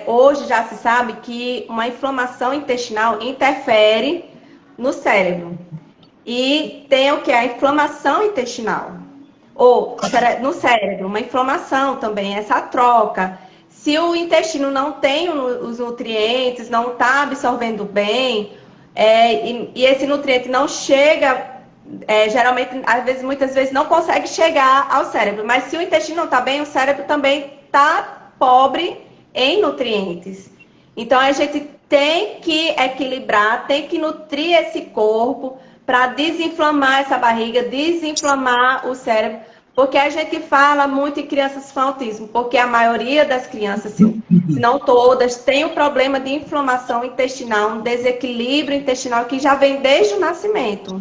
Speaker 3: hoje já se sabe que uma inflamação intestinal interfere no cérebro. E tem o que? A inflamação intestinal. Ou no cérebro, uma inflamação também, essa troca. Se o intestino não tem os nutrientes, não está absorvendo bem, e esse nutriente não chega, geralmente, muitas vezes não consegue chegar ao cérebro. Mas se o intestino não está bem, o cérebro também está pobre em nutrientes. Então, a gente tem que equilibrar, tem que nutrir esse corpo para desinflamar essa barriga, desinflamar o cérebro. Porque a gente fala muito em crianças com autismo, porque a maioria das crianças, se não todas, tem um problema de inflamação intestinal, um desequilíbrio intestinal que já vem desde o nascimento.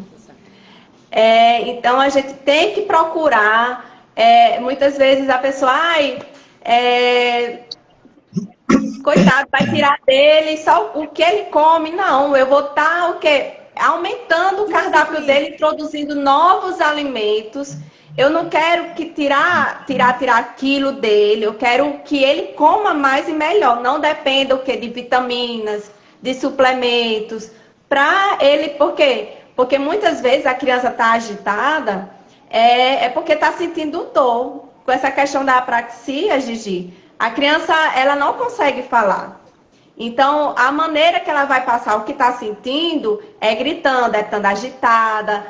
Speaker 3: Então, a gente tem que procurar, muitas vezes a pessoa, coitado, vai tirar dele só o que ele come. Não, eu vou estar o quê? Aumentando o cardápio dele, introduzindo novos alimentos. Eu não quero que tirar aquilo dele, eu quero que ele coma mais e melhor. Não dependa o que de vitaminas, de suplementos, para ele, por quê? Porque muitas vezes a criança está agitada, porque está sentindo dor. Com essa questão da apraxia, Gigi, a criança ela não consegue falar. Então, a maneira que ela vai passar o que está sentindo é gritando, estando agitada,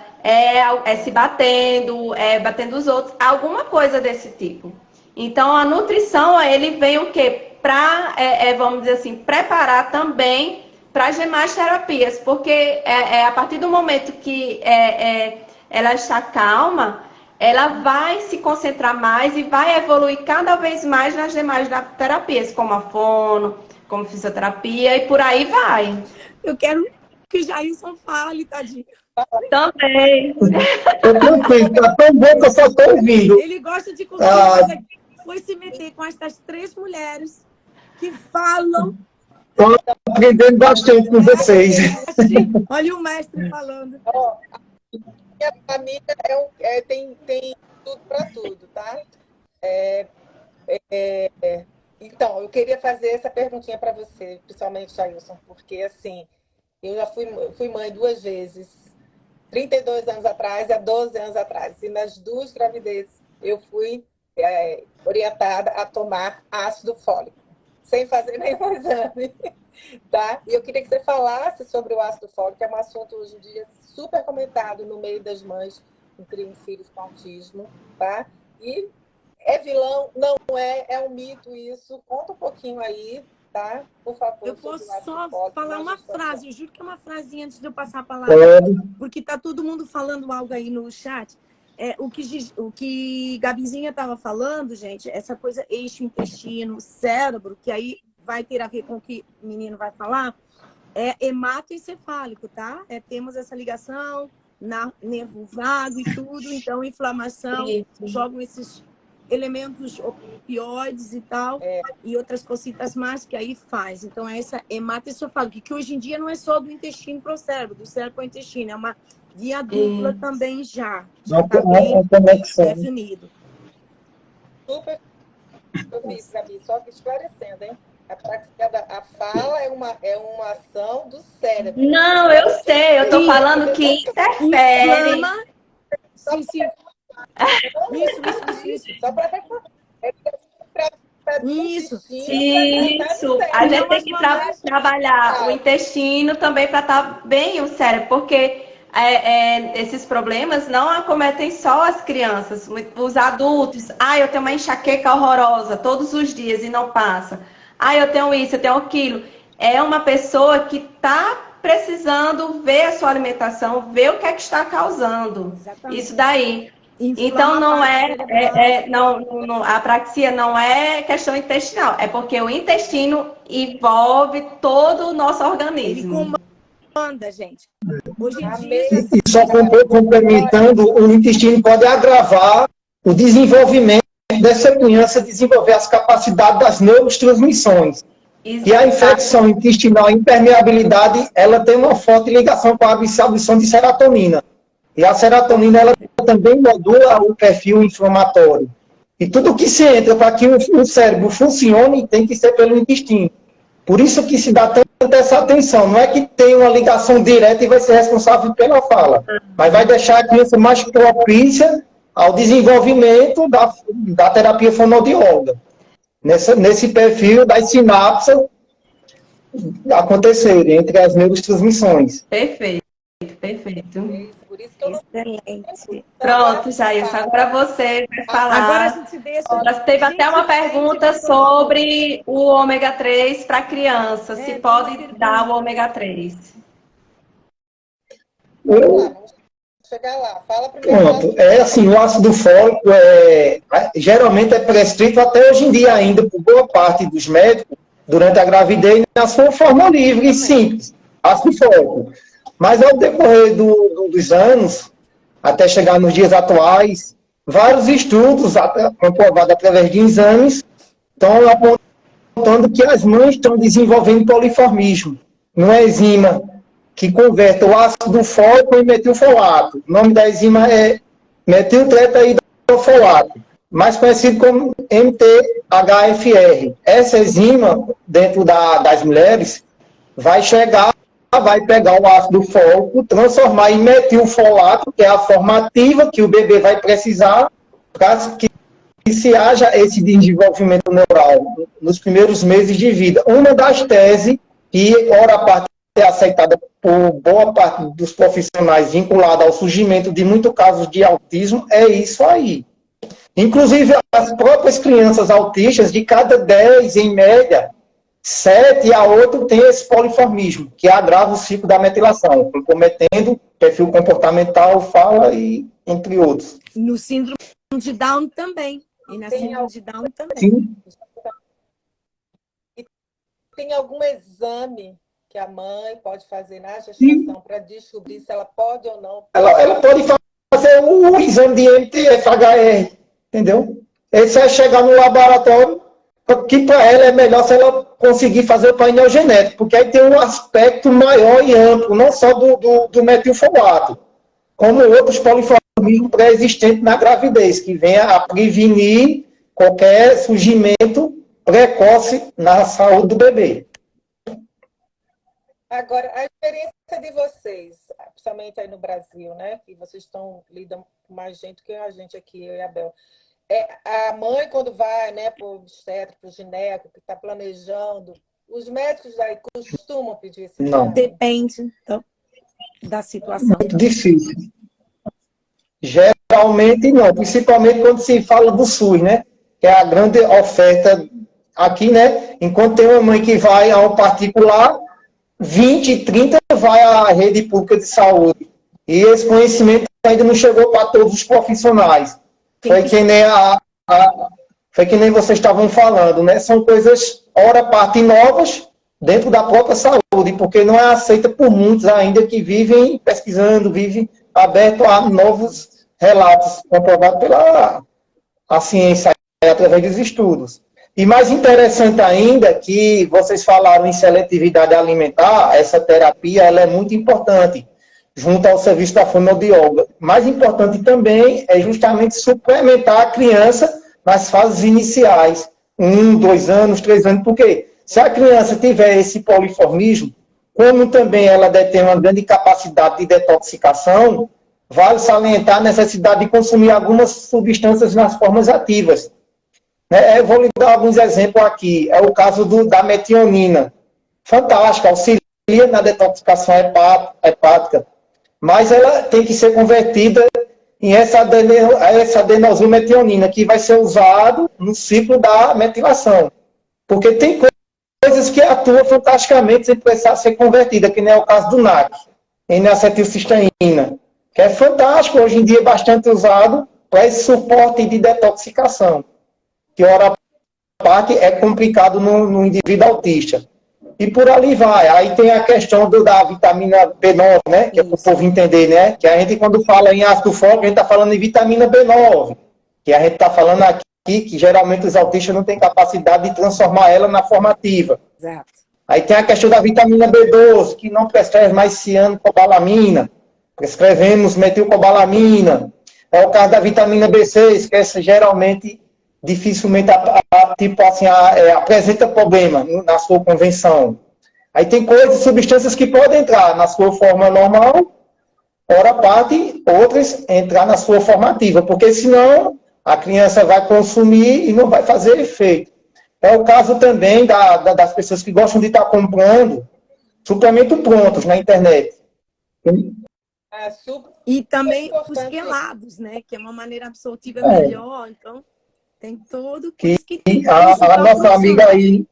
Speaker 3: se batendo, batendo os outros, alguma coisa desse tipo. Então, a nutrição, ele vem o quê? Para, vamos dizer assim, preparar também para as demais terapias, porque a partir do momento que ela está calma, ela vai se concentrar mais e vai evoluir cada vez mais nas demais terapias, como a fono, como fisioterapia, e por aí vai.
Speaker 2: Eu quero que o Jailson fale, tadinho.
Speaker 3: Também.
Speaker 4: Eu também, tá tão bom que eu só estou ouvindo.
Speaker 2: Ele gosta de contar, mas aqui foi se meter com essas 3 mulheres que falam.
Speaker 4: Estou aprendendo bastante com vocês.
Speaker 2: Olha o mestre falando.
Speaker 1: Minha família tem tudo para tudo, tá? Então, eu queria fazer essa perguntinha para você, principalmente, Jailson, porque, assim, eu já fui mãe 2 vezes, 32 anos atrás e há 12 anos atrás. E nas 2 gravidezes eu fui orientada a tomar ácido fólico, sem fazer nenhum exame, tá? E eu queria que você falasse sobre o ácido fólico, que é um assunto hoje em dia super comentado no meio das mães que criam filhos com autismo, tá? E é vilão? Não é? É um mito isso? Conta um pouquinho aí, tá? Por favor.
Speaker 2: Eu posso só falar uma frase, eu juro que é uma frasinha antes de eu passar a palavra, porque tá todo mundo falando algo aí no chat. O que Gabizinha estava falando, gente, essa coisa eixo, intestino, cérebro, que aí vai ter a ver com o que o menino vai falar, é hematoencefálico, tá? Temos essa ligação na nervo vago e tudo, então inflamação, jogam esses elementos opioides e tal, e outras cositas mais que aí faz. Então, essa hematoencefálica, que hoje em dia não é só do intestino para o cérebro, do cérebro para o intestino, é uma via dupla também já está bem definido.
Speaker 1: Super isso, Gabi, só que esclarecendo, hein? A fala é uma ação do cérebro.
Speaker 3: Não, eu sei, eu estou falando que interfere.
Speaker 2: Sim, sim. Isso.
Speaker 1: Só para
Speaker 2: isso.
Speaker 3: A gente tem que trabalhar o intestino também para estar bem o cérebro, porque esses problemas não acometem só as crianças, os adultos. Eu tenho uma enxaqueca horrorosa todos os dias e não passa. Eu tenho isso, eu tenho aquilo. É uma pessoa que está precisando ver a sua alimentação, ver o que é que está causando. Exatamente. Isso daí. Então, não a apraxia não é questão intestinal, é porque o intestino envolve todo o nosso organismo.
Speaker 2: Ele comanda, gente. Hoje em dia...
Speaker 4: E só complementando, o intestino pode agravar o desenvolvimento dessa criança, desenvolver as capacidades das neurotransmissões. E a infecção intestinal, a impermeabilidade, ela tem uma forte ligação com a absorção de serotonina. E a serotonina, ela também modula o perfil inflamatório. E tudo que se entra para que o cérebro funcione tem que ser pelo intestino. Por isso que se dá tanta essa atenção. Não é que tem uma ligação direta e vai ser responsável pela fala, mas vai deixar a criança mais propícia ao desenvolvimento da terapia fonoaudióloga. Nesse perfil das sinapses acontecerem entre as neurotransmissões.
Speaker 3: Perfeito.
Speaker 1: Por isso que eu
Speaker 2: Excelente.
Speaker 3: Pronto, Jailson, agora você vai falar.
Speaker 2: Agora a gente deixa...
Speaker 3: Teve até uma pergunta sobre o ômega 3 para criança. Se pode dar o ômega 3.
Speaker 1: Vamos chegar lá. Fala primeiro.
Speaker 4: Pronto. Assim, o ácido fólico geralmente é prescrito até hoje em dia ainda por boa parte dos médicos durante a gravidez na sua forma livre e simples. Ácido fólico. Mas ao decorrer dos anos, até chegar nos dias atuais, vários estudos, comprovados através de exames, estão apontando que as mães estão desenvolvendo poliformismo, uma enzima que converte o ácido fólico em metilfolato. O nome da enzima é metiltetraidrofolato, mais conhecido como MTHFR. Essa enzima, dentro das mulheres, vai pegar o ácido fólico, transformar em metilfolato, que é a forma ativa que o bebê vai precisar para que se haja esse desenvolvimento neural nos primeiros meses de vida. Uma das teses que, ora a parte é aceitada por boa parte dos profissionais vinculada ao surgimento de muitos casos de autismo, é isso aí. Inclusive, as próprias crianças autistas, de cada 10, em média, 7 a 8 tem esse poliformismo, que agrava o ciclo da metilação, comprometendo perfil comportamental, fala e entre outros.
Speaker 2: No síndrome de Down também. E na síndrome de Down também.
Speaker 4: Sim.
Speaker 1: E tem algum exame que a mãe pode fazer na gestação para descobrir se ela pode ou não?
Speaker 4: Ela pode fazer o exame de MTFHR, entendeu? Esse é chegar no laboratório, que para ela é melhor se ela conseguir fazer o painel genético, porque aí tem um aspecto maior e amplo, não só do metilfolato, como outros poliformismos pré-existentes na gravidez, que venha a prevenir qualquer surgimento precoce na saúde do bebê.
Speaker 1: Agora, a experiência de vocês, principalmente aí no Brasil, né? Que vocês lidam com mais gente que a gente aqui, eu e a Bel. A mãe, quando vai, né, para o obstetra, para o gineco, que está planejando, os médicos aí costumam pedir esse
Speaker 4: Não.
Speaker 1: exame?
Speaker 2: Depende da situação.
Speaker 4: Muito difícil. Geralmente não, principalmente quando se fala do SUS, né? Que é a grande oferta aqui, né? Enquanto tem uma mãe que vai ao particular, 20, 30 vai à rede pública de saúde. E esse conhecimento ainda não chegou para todos os profissionais. Foi que nem vocês estavam falando, né? São coisas, ora parte novas, dentro da própria saúde, porque não é aceita por muitos ainda que vivem pesquisando, vivem aberto a novos relatos, comprovados pela ciência, através dos estudos. E mais interessante ainda, que vocês falaram em seletividade alimentar, essa terapia ela é muito importante, junto ao serviço da fonoaudióloga. Mais importante também é justamente suplementar a criança nas fases iniciais, 1, 2 anos, 3 anos, porque se a criança tiver esse poliformismo, como também ela detém uma grande capacidade de detoxicação, vale salientar a necessidade de consumir algumas substâncias nas formas ativas. Eu vou lhe dar alguns exemplos aqui. É o caso da metionina. Fantástica, auxilia na detoxicação hepática, mas ela tem que ser convertida em essa adenosylmetionina, que vai ser usado no ciclo da metilação. Porque tem coisas que atuam fantasticamente sem precisar ser convertida, que nem é o caso do NAC, N-acetilcisteína, que é fantástico, hoje em dia é bastante usado para esse suporte de detoxicação, que hora parte é complicado no indivíduo autista. E por ali vai. Aí tem a questão da vitamina B9, né? Que é para o povo entender, né? Que a gente, quando fala em ácido fólico, a gente está falando em vitamina B9. Que a gente está falando aqui que geralmente os autistas não têm capacidade de transformar ela na forma ativa.
Speaker 2: Exato.
Speaker 4: Aí tem a questão da vitamina B12, que não prescreve mais cianocobalamina. Prescrevemos metilcobalamina. É o caso da vitamina B6, que essa geralmente dificilmente apresenta problema na sua convenção. Aí tem substâncias que podem entrar na sua forma normal, ora parte, outras entrar na sua forma ativa, porque senão a criança vai consumir e não vai fazer efeito. É o caso também das pessoas que gostam de estar comprando suplementos prontos na internet.
Speaker 2: E também os quelados, né? Que é uma maneira absortiva melhor, então... Tem todo que
Speaker 4: a nossa amiga aí,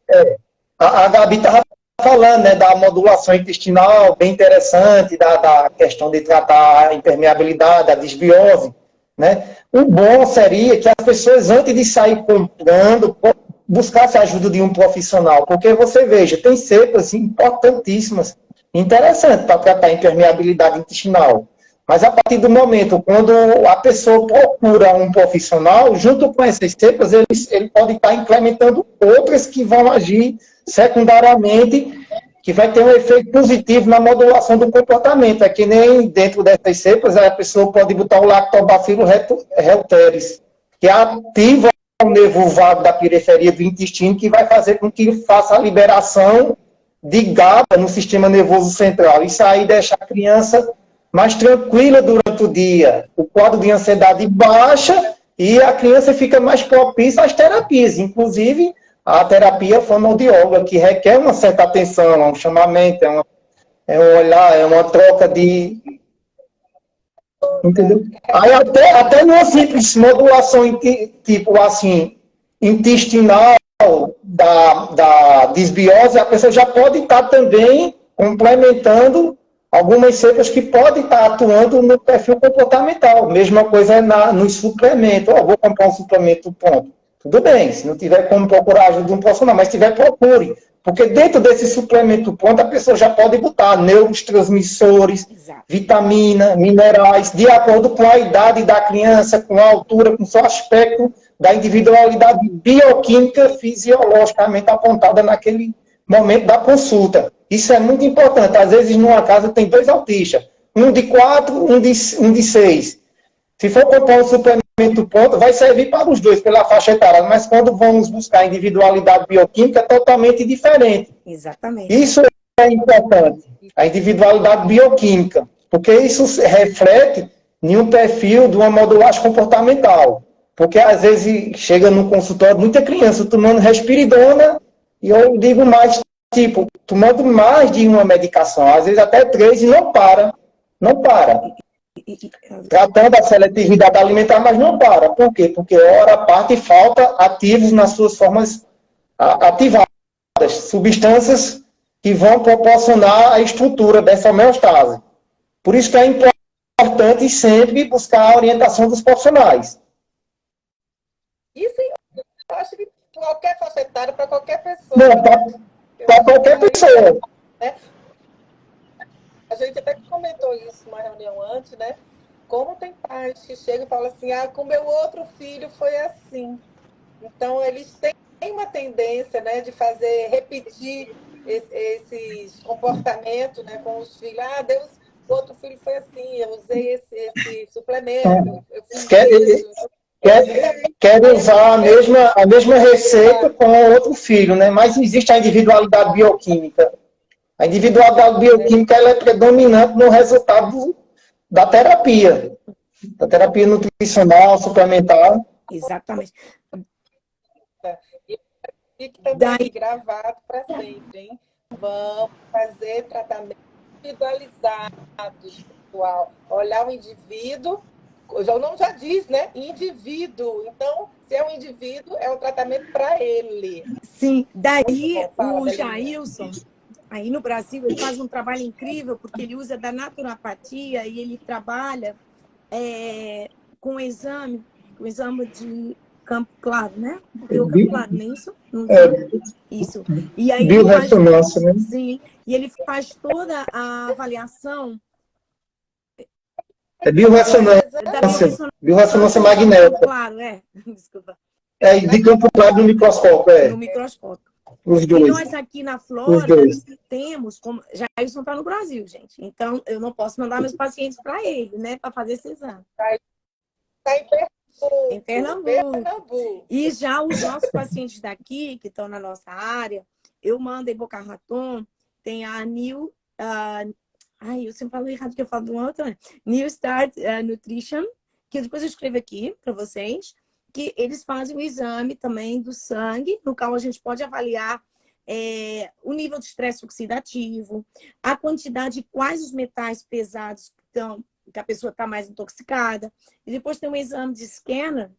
Speaker 4: a Gabi estava falando, né, da modulação intestinal, bem interessante, da questão de tratar a impermeabilidade, a desbiose, né? O bom seria que as pessoas, antes de sair comprando, buscassem a ajuda de um profissional, porque você veja, tem cepas importantíssimas, interessantes para tratar a impermeabilidade intestinal. Mas a partir do momento, quando a pessoa procura um profissional, junto com essas cepas, ele pode estar implementando outras que vão agir secundariamente, que vai ter um efeito positivo na modulação do comportamento. É que nem dentro dessas cepas, a pessoa pode botar o Lactobacillus reuteri, que ativa o nervo vago da periferia do intestino, que vai fazer com que faça a liberação de GABA no sistema nervoso central. Isso aí deixa a criança mais tranquila durante o dia, o quadro de ansiedade baixa e a criança fica mais propícia às terapias, inclusive a terapia fonoaudióloga, que requer uma certa atenção, é um chamamento, é um olhar, é uma troca de... Entendeu? Aí até numa simples modulação, tipo assim, intestinal da desbiose, a pessoa já pode estar também complementando algumas cepas que podem estar atuando no perfil comportamental. Mesma coisa nos suplementos. Vou comprar um suplemento pronto. Tudo bem, se não tiver como procurar a ajuda de um profissional, mas se tiver, procure. Porque dentro desse suplemento pronto, a pessoa já pode botar neurotransmissores, vitamina, minerais, de acordo com a idade da criança, com a altura, com o seu aspecto da individualidade bioquímica fisiologicamente apontada naquele momento da consulta. Isso é muito importante. Às vezes, numa casa, tem 2 autistas. Um de 4, um de 6. Se for comprar um suplemento do ponto vai servir para os dois, pela faixa etária, mas quando vamos buscar individualidade bioquímica, é totalmente diferente.
Speaker 2: Exatamente.
Speaker 4: Isso é importante, a individualidade bioquímica, porque isso reflete em um perfil de uma modulagem comportamental. Porque às vezes chega no consultório muita criança tomando respiridona, e eu digo mais, tipo, tomando mais de uma medicação, às vezes até 3, e não para. Não para. Tratando a seletividade alimentar, mas não para. Por quê? Porque hora parte e falta ativos nas suas formas ativadas, substâncias que vão proporcionar a estrutura dessa homeostase. Por isso que é importante sempre buscar a orientação dos profissionais.
Speaker 1: Isso eu acho que qualquer faixa etária, para qualquer pessoa.
Speaker 4: Não, para qualquer pessoa.
Speaker 1: Né? A gente até comentou isso numa reunião antes, né? Como tem pais que chegam e falam assim, com meu outro filho foi assim. Então, eles têm uma tendência, né, de repetir esses comportamentos, né, com os filhos. O outro filho foi assim, eu usei esse suplemento, eu fiz isso.
Speaker 4: Quer usar a mesma receita com o outro filho, né? Mas existe a individualidade bioquímica. A individualidade bioquímica ela é predominante no resultado da terapia nutricional, suplementar.
Speaker 2: Exatamente.
Speaker 1: E que também gravado para sempre, hein? Vamos fazer tratamentos individualizados, pessoal. Olhar o indivíduo, o nome já diz, né? Indivíduo. Então, se é um indivíduo, é um tratamento para ele.
Speaker 2: Sim, daí o Jailson, aí no Brasil, ele faz um trabalho incrível, porque ele usa da naturopatia e ele trabalha com exame de campo claro, né? O campo claro, não é isso? Isso. E aí
Speaker 4: biorressonância, né?
Speaker 2: Sim. E ele faz toda a avaliação.
Speaker 4: É biorressonância. Biorressonância magnética.
Speaker 2: Claro, desculpa.
Speaker 4: De campo claro no microscópio,
Speaker 2: No microscópio.
Speaker 4: Os dois.
Speaker 2: E nós aqui na Flórida temos, Jailson está no Brasil, gente. Então, eu não posso mandar meus pacientes para ele, né? Para fazer esse exame.
Speaker 1: Está
Speaker 2: em Pernambuco. E já os nossos pacientes daqui, que estão na nossa área, eu mando em Boca Raton, tem a New... eu sempre falo errado que eu falo de uma outra. New Start Nutrition, que depois eu escrevo aqui para vocês, que eles fazem o exame também do sangue, no qual a gente pode avaliar o nível de estresse oxidativo, a quantidade, quais os metais pesados que a pessoa está mais intoxicada. E depois tem um exame de scanner,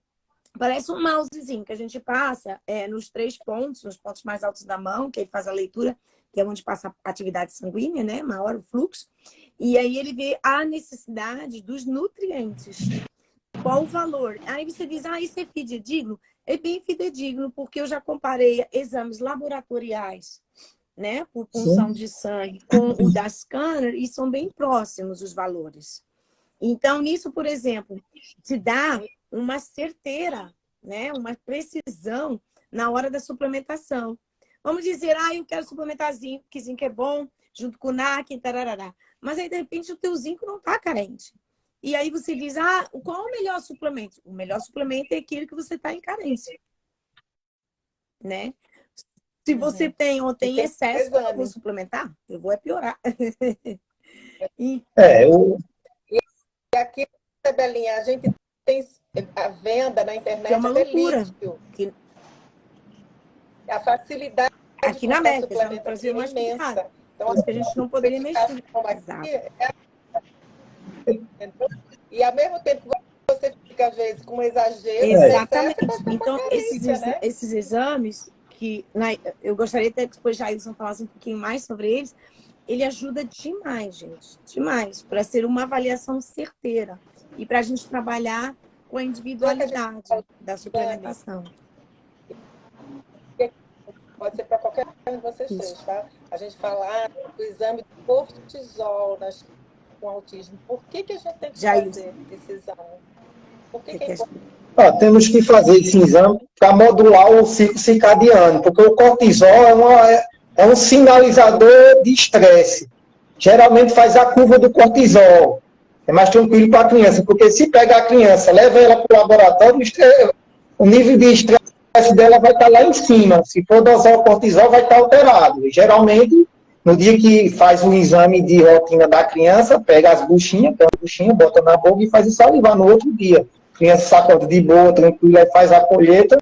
Speaker 2: parece um mousezinho que a gente passa nos 3 pontos, nos pontos mais altos da mão, que ele faz a leitura, que é onde passa a atividade sanguínea, né? Maior o fluxo. E aí ele vê a necessidade dos nutrientes. Qual o valor? Aí você diz, isso é fidedigno? É bem fidedigno, porque eu já comparei exames laboratoriais, né? Por punção de sangue com o da scanner, e são bem próximos os valores. Então, nisso, por exemplo, te dá uma certeira, né? Uma precisão na hora da suplementação. Vamos dizer, eu quero suplementar zinco, que zinco é bom, junto com o NAC, tarará. Mas aí, de repente, o teu zinco não está carente. E aí você diz, qual é o melhor suplemento? O melhor suplemento é aquele que você está em carência. Né? Se você tem excesso, eu vou suplementar, eu vou piorar.
Speaker 1: E aqui, Belinha, a gente tem a venda na internet,
Speaker 2: é uma loucura.
Speaker 1: A facilidade
Speaker 2: aqui na América, já no Brasil é mais imensa. Então, acho que a gente não poderia mexer.
Speaker 1: E ao mesmo tempo você fica, às vezes, com exagero.
Speaker 2: Exatamente. Então, esses exames, que eu gostaria até que depois Jailson falasse um pouquinho mais sobre eles, ele ajuda demais, gente. Demais. Para ser uma avaliação certeira. E para a gente trabalhar com a individualidade da suplementação.
Speaker 1: Pode ser para qualquer um de vocês três, tá? A gente falar do exame de cortisol com autismo. Por que a gente tem que fazer esse exame? Por que é importante?
Speaker 4: Temos que fazer esse exame para modular o ciclo circadiano, porque o cortisol é um sinalizador de estresse. Geralmente faz a curva do cortisol. é mais tranquilo para a criança, porque se pega a criança, leva ela para o laboratório, o nível de estresse dela vai estar lá em cima. Se for dosar o cortisol, vai estar alterado. E, geralmente, no dia que faz o exame de rotina da criança, pega as buchinhas, bota na boca e faz o salivar no outro dia. A criança sacode de boa, tranquila, e faz a colheita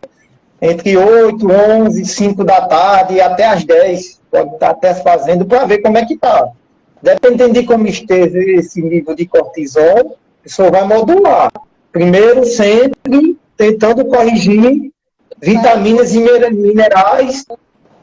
Speaker 4: entre 8, 11, 5 da tarde e até as 10. Pode estar até fazendo para ver como é que está. Dependendo de como esteve esse nível de cortisol, a pessoa vai modular. Primeiro, sempre tentando corrigir vitaminas e minerais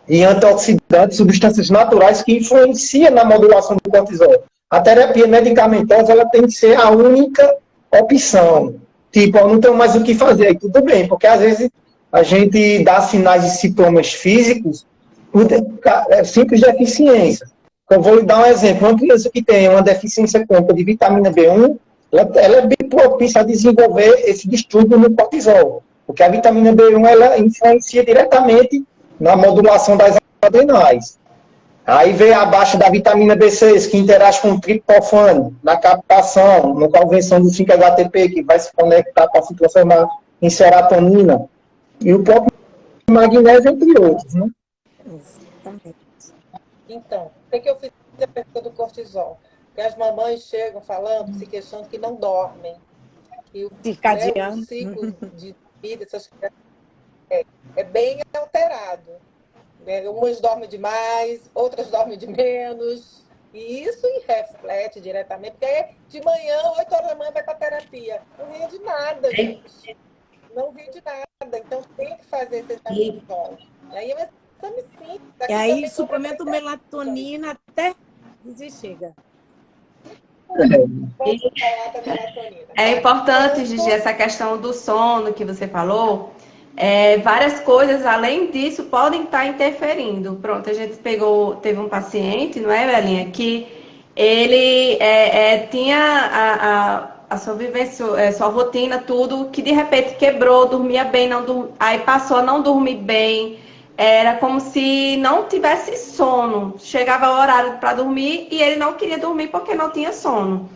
Speaker 4: e antioxidantes, substâncias naturais que influenciam na modulação do cortisol. A terapia medicamentosa ela tem que ser a única opção. Tipo, eu não tenho mais o que fazer, aí tudo bem, porque às vezes a gente dá sinais e sintomas físicos por simples deficiência. Eu vou lhe dar um exemplo. Uma criança que tem uma deficiência crônica de vitamina B1, ela é bem propícia a desenvolver esse distúrbio no cortisol, porque a vitamina B1 ela influencia diretamente na modulação das adrenais. Aí vem a baixa da vitamina B6, que interage com o triptofano, na captação, na conversão do 5-HTP, que vai se conectar para se transformar em serotonina, e o próprio magnésio, entre outros, né?
Speaker 2: Exatamente.
Speaker 1: Então, por que eu fiz a pergunta do cortisol? Porque as mamães chegam falando, se queixando que não dormem. Que o
Speaker 2: Circadiano.
Speaker 1: ciclo de vida essas crianças é bem alterado. Né? Umas dormem demais, outras dormem de menos. E isso reflete diretamente, porque de manhã, 8 horas da manhã, vai para a terapia. Não rende nada, gente. Não rende nada. Então tem que fazer esse exame de sol. E aí é um exame simples.
Speaker 2: E aí suplemento melatonina até dizer chega.
Speaker 3: É importante, Gigi, essa questão do sono que você falou. Várias coisas, além disso, podem estar interferindo. Pronto, a gente teve um paciente, não é, Belinha, que ele tinha a sua vivência, sua rotina, tudo, que de repente quebrou, dormia bem, aí passou a não dormir bem. Era como se não tivesse sono. Chegava o horário para dormir e ele não queria dormir porque não tinha sono.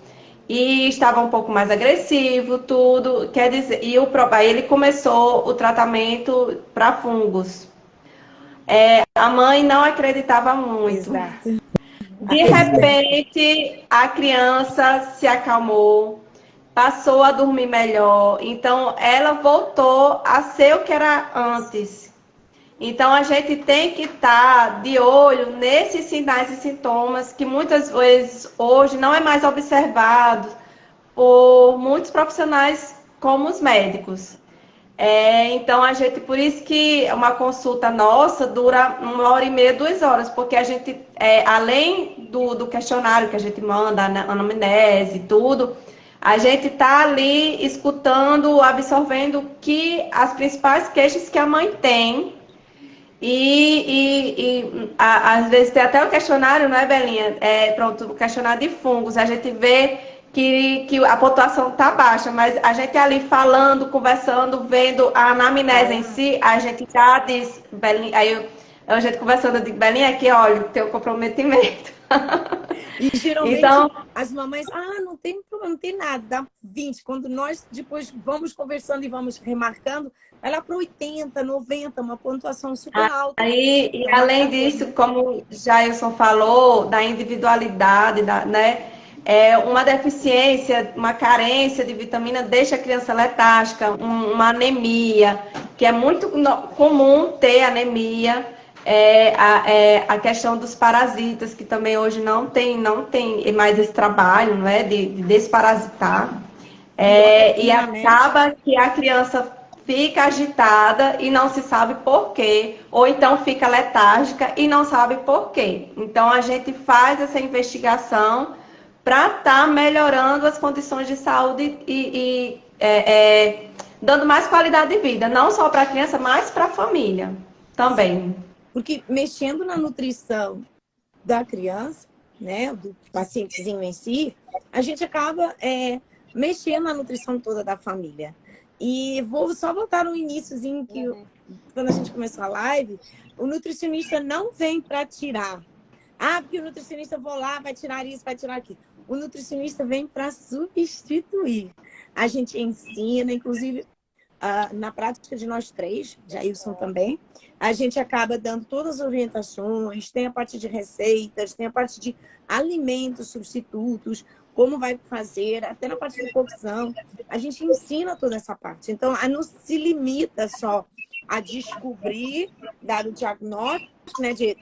Speaker 3: E estava um pouco mais agressivo, tudo. Quer dizer, aí ele começou o tratamento para fungos. A mãe não acreditava muito.
Speaker 2: Exato.
Speaker 3: De repente, a criança se acalmou, passou a dormir melhor. Então, ela voltou a ser o que era antes. Então, a gente tem que estar de olho nesses sinais e sintomas que muitas vezes hoje não é mais observado por muitos profissionais como os médicos. Então, por isso que uma consulta nossa dura 1h30, 2 horas, porque a gente, além do questionário que a gente manda, a anamnese e tudo, a gente está ali escutando, absorvendo as principais queixas que a mãe tem. Às vezes tem até o questionário, não é, Belinha? O questionário de fungos. A gente vê que a pontuação está baixa, mas a gente ali falando, conversando, vendo a anamnese em si, a gente já diz, Belinha, aí a gente conversando, eu digo, Belinha, aqui, olha, o teu comprometimento.
Speaker 2: E geralmente
Speaker 3: Então,
Speaker 2: as mamães, não tem problema, não tem nada, dá 20. Quando nós depois vamos conversando e vamos remarcando, vai lá para 80, 90, uma pontuação super alta.
Speaker 3: E além disso, como o Jailson falou, da individualidade, né? Uma deficiência, uma carência de vitamina deixa a criança letárgica, uma anemia, que é muito comum ter anemia. A questão dos parasitas, que também hoje não tem mais esse trabalho, não é? De desparasitar. E acaba que a criança fica agitada e não se sabe por quê, ou então fica letárgica e não sabe por quê. Então, a gente faz essa investigação para estar melhorando as condições de saúde e dando mais qualidade de vida, não só para a criança, mas para a família também.
Speaker 2: Porque mexendo na nutrição da criança, né, do pacientezinho em si, a gente acaba mexendo na nutrição toda da família. E vou só voltar no iniciozinho, que quando a gente começou a live, o nutricionista não vem para tirar Ah, porque o nutricionista vou lá, vai tirar isso, vai tirar aquilo. O nutricionista vem para substituir. A gente ensina, inclusive, na prática de nós três, Jailson também, a gente acaba dando todas as orientações, tem a parte de receitas, tem a parte de alimentos substitutos, como vai fazer, até na parte de cocção. A gente ensina toda essa parte. Então, não se limita só a descobrir, dar o diagnóstico, né, de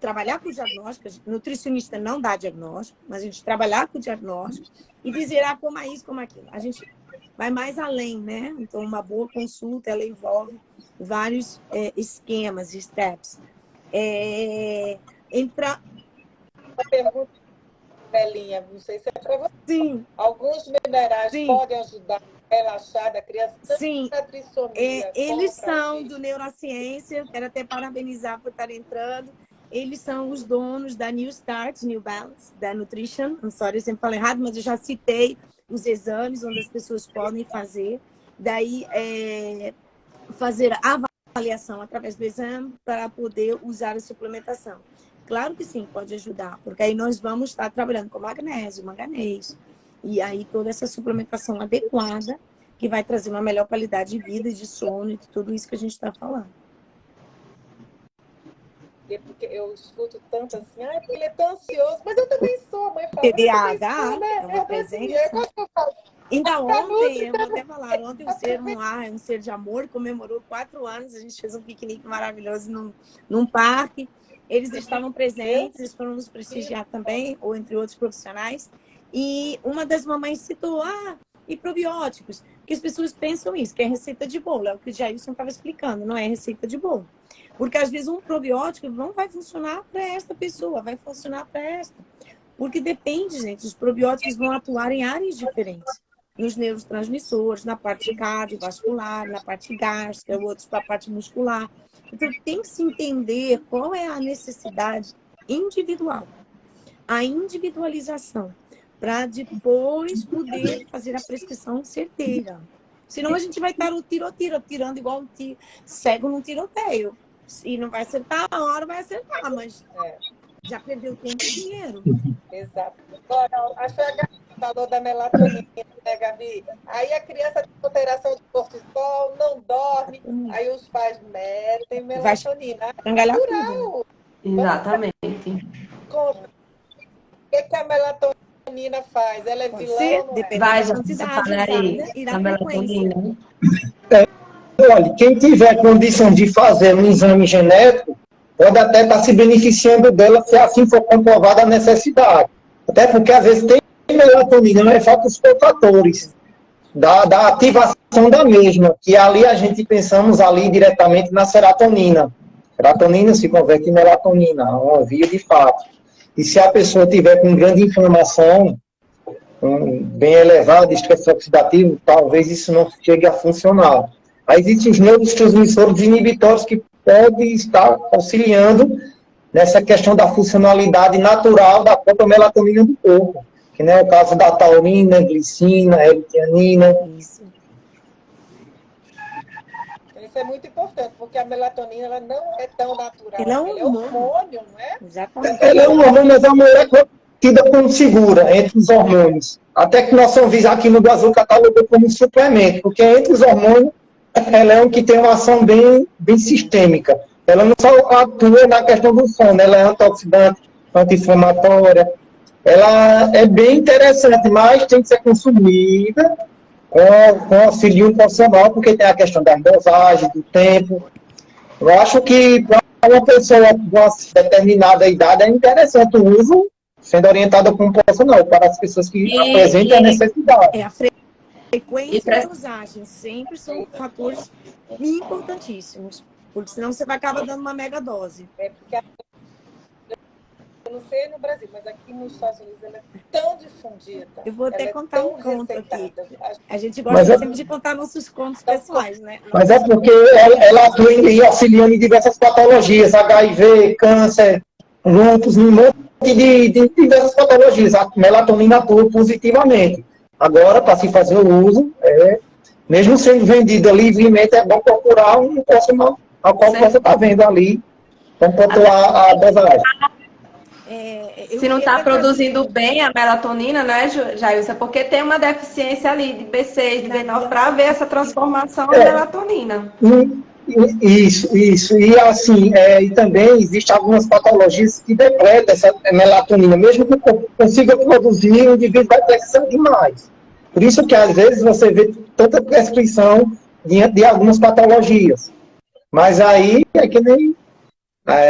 Speaker 2: trabalhar com o diagnóstico. O nutricionista não dá diagnóstico, mas a gente trabalhar com o diagnóstico e dizer, como é isso, como é aquilo. A gente vai mais além, né? Então, uma boa consulta, ela envolve vários esquemas, steps.
Speaker 1: Uma pergunta, Belinha, não sei se é para você.
Speaker 2: Sim.
Speaker 1: Alguns minerais podem ajudar a relaxar da criança?
Speaker 2: Sim. Eles são do Neurociência, quero até parabenizar por estar entrando. Eles são os donos da New Start, New Balance, da Nutrition. I'm sorry, eu sempre falo errado, mas eu já citei os exames onde as pessoas podem fazer. Daí, fazer a avaliação através do exame para poder usar a suplementação. Claro que sim, pode ajudar, porque aí nós vamos estar trabalhando com magnésio, manganês, e aí toda essa suplementação adequada que vai trazer uma melhor qualidade de vida, de sono e de tudo isso que a gente está falando.
Speaker 1: Porque eu escuto tanto assim, porque ele é tão ansioso, mas eu também sou, mãe fala.
Speaker 2: TDAH, né? É uma presença. Ainda ontem, eu vou até falar, ontem o Ser no Ar, um ser de amor, comemorou 4 anos, a gente fez um piquenique maravilhoso num parque. Eles estavam presentes, eles foram nos prestigiar também, ou entre outros profissionais. E uma das mamães citou, e probióticos, que as pessoas pensam isso, que é receita de bolo. É o que o Jailson estava explicando, não é receita de bolo. Porque às vezes um probiótico não vai funcionar para esta pessoa, vai funcionar para esta. Porque depende, gente, os probióticos vão atuar em áreas diferentes. Nos neurotransmissores, na parte cardiovascular, na parte gástrica, outros para a parte muscular. Então, tem que se entender qual é a necessidade individual, a individualização, para depois poder fazer a prescrição certeira. Senão a gente vai estar no tirando igual um cego num tiroteio. E não vai acertar, a hora vai acertar, mas já perdeu tempo e dinheiro.
Speaker 1: Exato. Agora, acho que a Gabi falou da melatonina, né, Gabi? Aí a criança tem alteração de cortisol, não dorme, aí os pais metem melatonina. É natural.
Speaker 3: Exatamente.
Speaker 1: O que a melatonina faz? Ela é vilã, não é?
Speaker 3: Vai, já falei
Speaker 2: e da
Speaker 3: da melatonina.
Speaker 4: Olha, quem tiver condição de fazer um exame genético, pode até estar se beneficiando dela, se assim for comprovada a necessidade. Até porque, às vezes, tem melatonina, mas faltam os cofactores da ativação da mesma, que ali a gente pensamos ali diretamente na serotonina. Serotonina se converte em melatonina, uma via de fato. E se a pessoa tiver com grande inflamação, bem elevado, estresse oxidativo, talvez isso não chegue a funcionar. Aí existem os neurotransmissores inibitórios que podem estar auxiliando nessa questão da funcionalidade natural da própria melatonina do corpo, que não é o caso da taurina, glicina, L-tianina.
Speaker 2: Isso.
Speaker 1: Isso é muito importante, porque a melatonina ela não é tão natural.
Speaker 2: Ela é um
Speaker 1: hormônio, não é?
Speaker 2: Exatamente.
Speaker 4: Ela é um hormônio, mas a mulher é tida como segura entre os hormônios. Até que nós somos aqui no Brasil catalogou como suplemento, porque entre os hormônios, ela é um que tem uma ação bem sistêmica. Ela não só atua na questão do sono, ela é antioxidante, anti-inflamatória. Ela é bem interessante, mas tem que ser consumida com auxílio de um profissional, porque tem a questão das dosagens, do tempo. Eu acho que para uma pessoa de uma determinada idade é interessante o uso, sendo orientada por um profissional, para as pessoas que apresentam a necessidade.
Speaker 2: A frequência e a dosagem sempre são fatores importantíssimos, porque senão você vai acabar dando uma mega dose.
Speaker 1: Porque eu não sei no Brasil, mas aqui nos Estados Unidos ela é tão difundida.
Speaker 2: Eu vou até contar um conto aqui. A gente
Speaker 4: Mas
Speaker 2: gosta sempre de contar nossos contos pessoais, né?
Speaker 4: Mas é porque ela atua e auxiliando em diversas patologias, HIV, câncer, lúpus, um monte de diversas patologias. A melatonina atua positivamente. Agora, para se fazer o uso, mesmo sendo vendida livremente, é bom procurar um profissional ao qual você está vendo ali, para pontuar a dosagem.
Speaker 3: Se não está produzindo bem a melatonina, né, Jailson? Porque tem uma deficiência ali de B6, de B9, para ver essa transformação em melatonina.
Speaker 4: Isso. E assim, e também existem algumas patologias que depletam essa melatonina. Mesmo que o corpo consiga produzir, o indivíduo vai precisar demais. Por isso que, às vezes, você vê tanta prescrição de algumas patologias. Mas aí, é que nem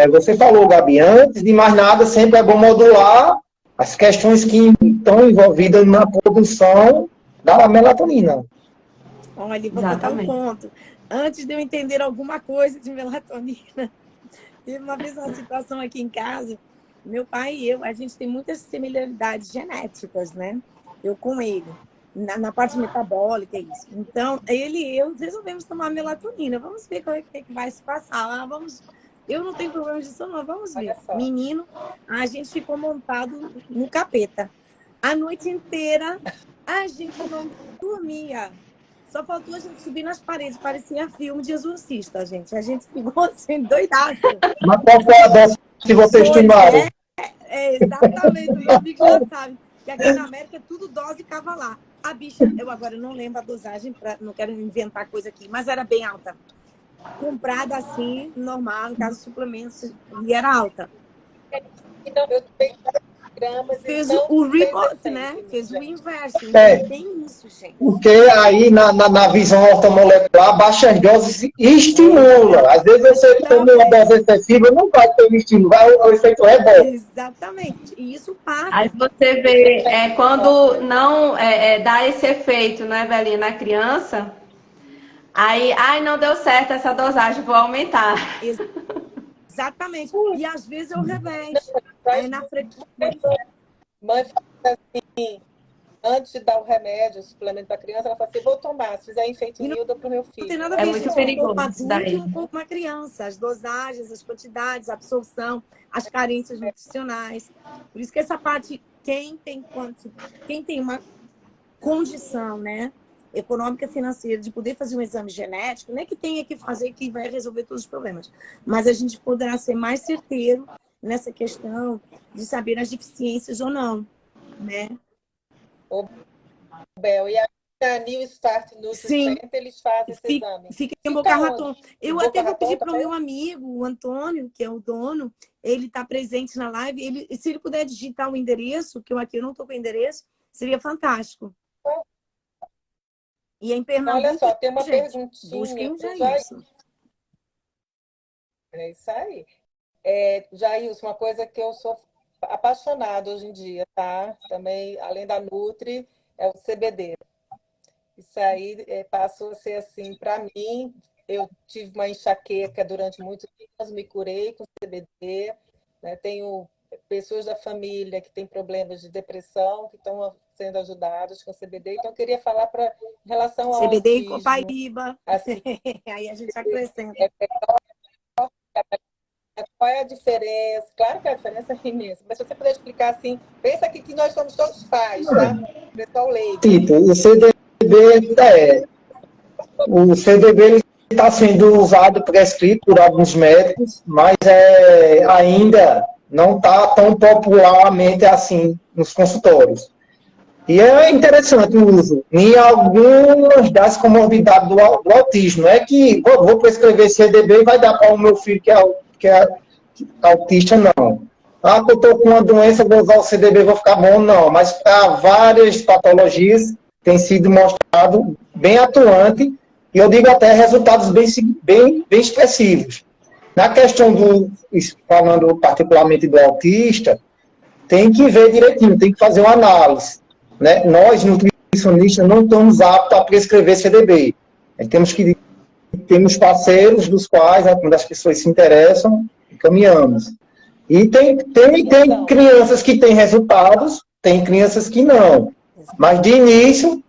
Speaker 4: você falou, Gabi, antes de mais nada, sempre é bom modular as questões que estão envolvidas na produção da melatonina.
Speaker 2: Olha, vou contar um ponto. Antes de eu entender alguma coisa de melatonina, teve uma vez uma situação aqui em casa, meu pai e eu, a gente tem muitas similaridades genéticas, né? Eu com ele, na parte metabólica, isso. Então, ele e eu resolvemos tomar melatonina. Vamos ver como é que vai se passar. Eu não tenho problema disso, não. Vamos ver. Menino, a gente ficou montado no capeta. A noite inteira, a gente não dormia. Só faltou a gente subir nas paredes. Parecia filme de exorcista, gente. A gente ficou assim, doidaço.
Speaker 4: Mas qual foi a dose que vocês tomaram?
Speaker 2: Exatamente. O meu amigo já sabe. Que aqui na América tudo dose cavalar. A bicha, eu agora não lembro a dosagem, não quero inventar coisa aqui, mas era bem alta. Comprada assim, normal, no caso de suplementos, e era alta.
Speaker 1: Então, eu tenho gramas.
Speaker 2: Fez
Speaker 1: então,
Speaker 2: o rebote, né? Fez o inverso. Tem isso, gente.
Speaker 4: Porque aí, na visão ortomolecular, baixas doses estimula. Às vezes você toma uma dose excessiva, não vai ter um estímulo, o efeito rebote.
Speaker 2: Exatamente. E isso passa.
Speaker 3: Aí você vê, quando não dá esse efeito, né, Eveline, na criança, aí, não deu certo essa dosagem, vou aumentar.
Speaker 2: Exatamente. E às vezes é o revés. Aí na frente.
Speaker 1: Mãe fala assim, antes de dar o remédio, o suplemento para a criança, ela fala assim, vou tomar, se fizer efeito em mim, eu dou para o meu filho.
Speaker 2: Não tem nada a ver,
Speaker 3: muito
Speaker 2: gente,
Speaker 3: perigoso
Speaker 2: um pouco
Speaker 3: isso
Speaker 2: adulto
Speaker 3: daí.
Speaker 2: e um pouco uma criança. As dosagens, as quantidades, a absorção, as carências nutricionais. Por isso que essa parte, quem tem uma condição, né, econômica, financeira, de poder fazer um exame genético, não é que tenha que fazer que vai resolver todos os problemas, mas a gente poderá ser mais certeiro nessa questão de saber as deficiências ou não, né?
Speaker 1: Bel, e a New Start Nutri Center, eles fazem esse exame.
Speaker 2: Fica em Boca Raton. Eu até vou pedir para o meu amigo, o Antônio, que é o dono, ele está presente na live, se ele puder digitar o endereço, que eu aqui não estou com o endereço, seria fantástico. E é em Pernambuco.
Speaker 1: Olha só, tem uma
Speaker 2: perguntinha.
Speaker 1: perguntinha.
Speaker 2: Jailson.
Speaker 1: É isso aí. Jailson, uma coisa que eu sou apaixonada hoje em dia, tá? Também, além da Nutri, é o CBD. Isso aí passou a ser assim, para mim, eu tive uma enxaqueca durante muitos anos, me curei com CBD, né? Tenho pessoas da família que têm problemas de depressão, que estão sendo ajudadas com CBD, então eu queria falar em relação ao
Speaker 2: CBD
Speaker 1: autismo,
Speaker 2: e Copaíba.
Speaker 1: assim,
Speaker 2: aí a gente acrescenta.
Speaker 1: Qual é a diferença? Claro que a diferença é imensa, mas se você puder explicar assim, pensa aqui que nós somos todos pais, tá? O pessoal leigo.
Speaker 4: Tipo, o CBD está sendo usado, prescrito por alguns médicos, mas ainda não está tão popularmente assim nos consultórios. E é interessante o uso em algumas das comorbidades do autismo. Não é que vou prescrever CBD e vai dar para o meu filho que é autista, não. Que eu estou com uma doença, vou usar o CBD, vou ficar bom, não. Mas para várias patologias tem sido mostrado bem atuante, e eu digo até resultados bem expressivos. Na questão falando particularmente do autista, tem que ver direitinho, tem que fazer uma análise. Né? Nós, nutricionistas, não estamos aptos a prescrever CBD. Temos parceiros dos quais, quando as pessoas se interessam, encaminhamos. E tem crianças que têm resultados, tem crianças que não. Mas, de início,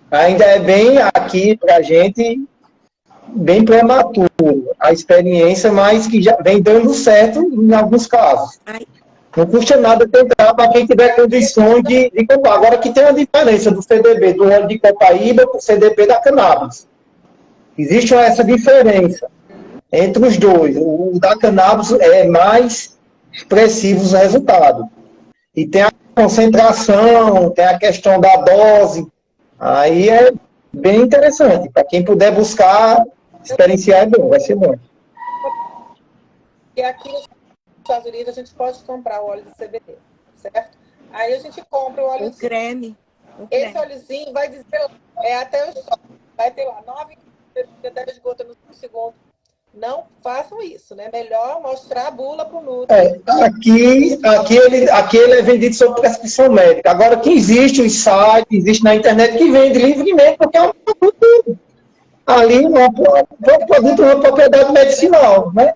Speaker 4: ainda é bem aqui para a gente, bem prematuro a experiência, mas que já vem dando certo em alguns casos. Não custa nada tentar para quem tiver condições de comprar. Agora, que tem a diferença do CDB, do óleo de copaíba, para o CDB da cannabis. Existe essa diferença entre os dois. O da cannabis é mais expressivos resultados. E tem a concentração, tem a questão da dose. Aí é bem interessante. Para quem puder buscar, experienciar é bom, vai ser bom.
Speaker 1: E aqui nos Estados Unidos a gente pode comprar o óleo de CBD, certo? Aí a gente compra o óleo
Speaker 2: O creme.
Speaker 1: Esse óleozinho vai dizer, até o estoque, vai ter lá 9, 10 gotas no segundo. Não façam isso, né? Melhor mostrar a bula para o Nutri.
Speaker 4: Aqui ele é vendido sob prescrição médica. Agora que existe os sites, existe na internet que vende livremente, porque é um produto ali, um produto, uma propriedade medicinal, né?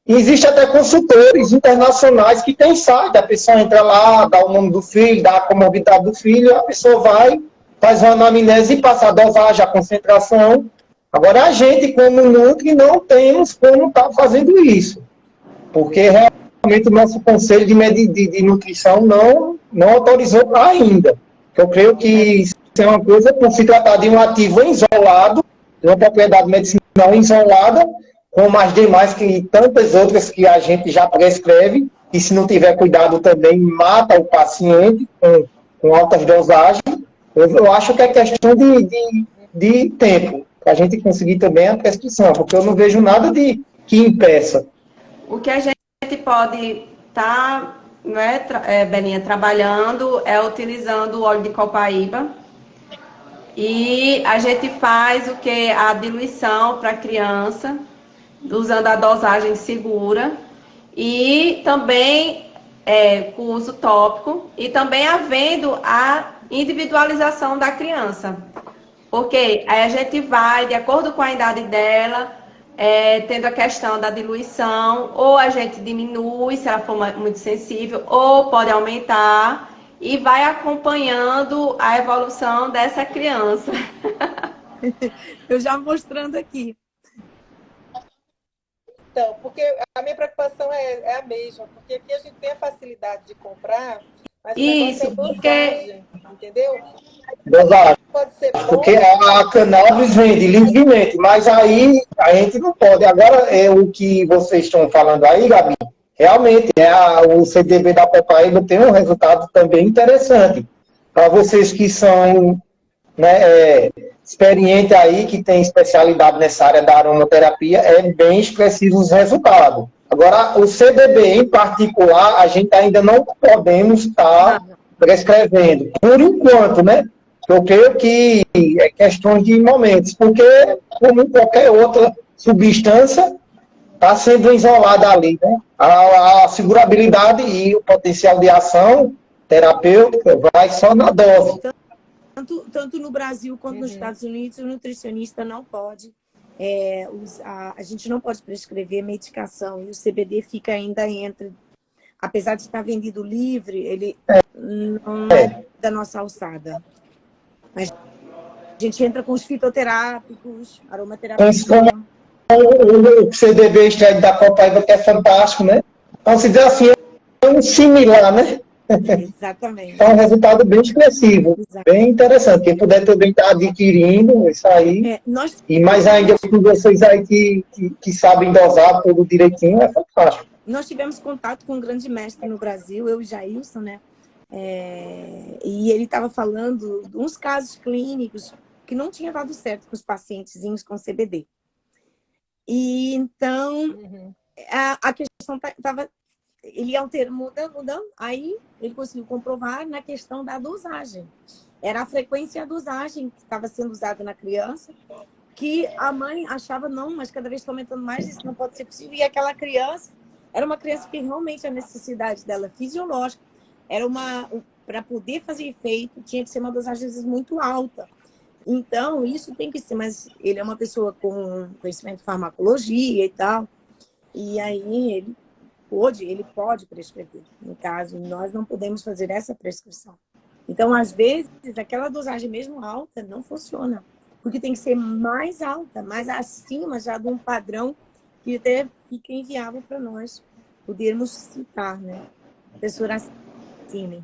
Speaker 4: E existe até consultores internacionais que têm site, a pessoa entra lá, dá o nome do filho, dá a comorbidade do filho, a pessoa vai, faz uma anamnese e passa a dosagem, a concentração. Agora, a gente, como Nutri, não temos como estar fazendo isso, porque realmente o nosso conselho de nutrição não autorizou ainda. Eu creio que isso é uma coisa, por se tratar de um ativo isolado, de uma propriedade medicinal isolada, como as demais que tantas outras que a gente já prescreve, e se não tiver cuidado também mata o paciente com altas dosagens. Eu acho que é questão de tempo, para a gente conseguir também a prescrição, porque eu não vejo nada que impeça.
Speaker 3: O que a gente pode estar, Beninha, trabalhando é utilizando o óleo de copaíba. E a gente faz o que? A diluição para a criança, usando a dosagem segura. E também com uso tópico. E também havendo a individualização da criança. Porque aí a gente vai, de acordo com a idade dela, tendo a questão da diluição, ou a gente diminui, se ela for muito sensível, ou pode aumentar, e vai acompanhando a evolução dessa criança.
Speaker 2: Eu já mostrando aqui.
Speaker 1: Então, porque a minha preocupação é a mesma, porque aqui a gente tem a facilidade de comprar, mas o negócio é dosagem, entendeu?
Speaker 4: Dosagem.
Speaker 1: Pode ser bom.
Speaker 4: Porque a cannabis vende livremente, mas aí a gente não pode. Agora, o que vocês estão falando aí, Gabi, realmente, o CDB da copaíba tem um resultado também interessante. Para vocês que são experientes aí, que tem especialidade nessa área da aromaterapia, é bem expressivo os resultados. Agora, o CDB em particular, a gente ainda não podemos estar prescrevendo, por enquanto, né? Eu creio que é questão de momentos, porque, como qualquer outra substância, está sendo isolada ali, né? A segurabilidade e o potencial de ação terapêutica vai só na dose.
Speaker 2: Tanto no Brasil quanto nos Estados Unidos, o nutricionista não pode. A gente não pode prescrever medicação, e o CBD fica ainda entre. Apesar de estar vendido livre, ele não é da nossa alçada. Mas a gente entra com os fitoterápicos, aromaterapia.
Speaker 4: O CDB extraído da copaíba, que é fantástico, né? Então, se dizer assim, é um similar, né?
Speaker 2: Exatamente.
Speaker 4: Então, é um resultado bem expressivo, bem interessante. Quem puder também estar adquirindo isso aí. E mais ainda com vocês aí que sabem dosar tudo direitinho, é fantástico.
Speaker 2: Nós tivemos contato com um grande mestre no Brasil, eu e Jailson, né? E ele estava falando de uns casos clínicos que não tinha dado certo com os pacientezinhos com CBD. E então, a questão estava... Ele alterou, mudando, aí ele conseguiu comprovar na questão da dosagem. Era a frequência e a dosagem que estava sendo usada na criança, que a mãe achava, não, mas cada vez está aumentando mais, isso não pode ser possível. E aquela criança, era uma criança que realmente a necessidade dela fisiológica, era para poder fazer efeito, tinha que ser uma dosagem às vezes muito alta. Então, isso tem que ser, mas ele é uma pessoa com conhecimento de farmacologia e tal, e aí ele pode prescrever. No caso, nós não podemos fazer essa prescrição. Então, às vezes, aquela dosagem mesmo alta não funciona, porque tem que ser mais alta, mais acima já de um padrão que até fica inviável para nós podermos citar, né? Professora Cine.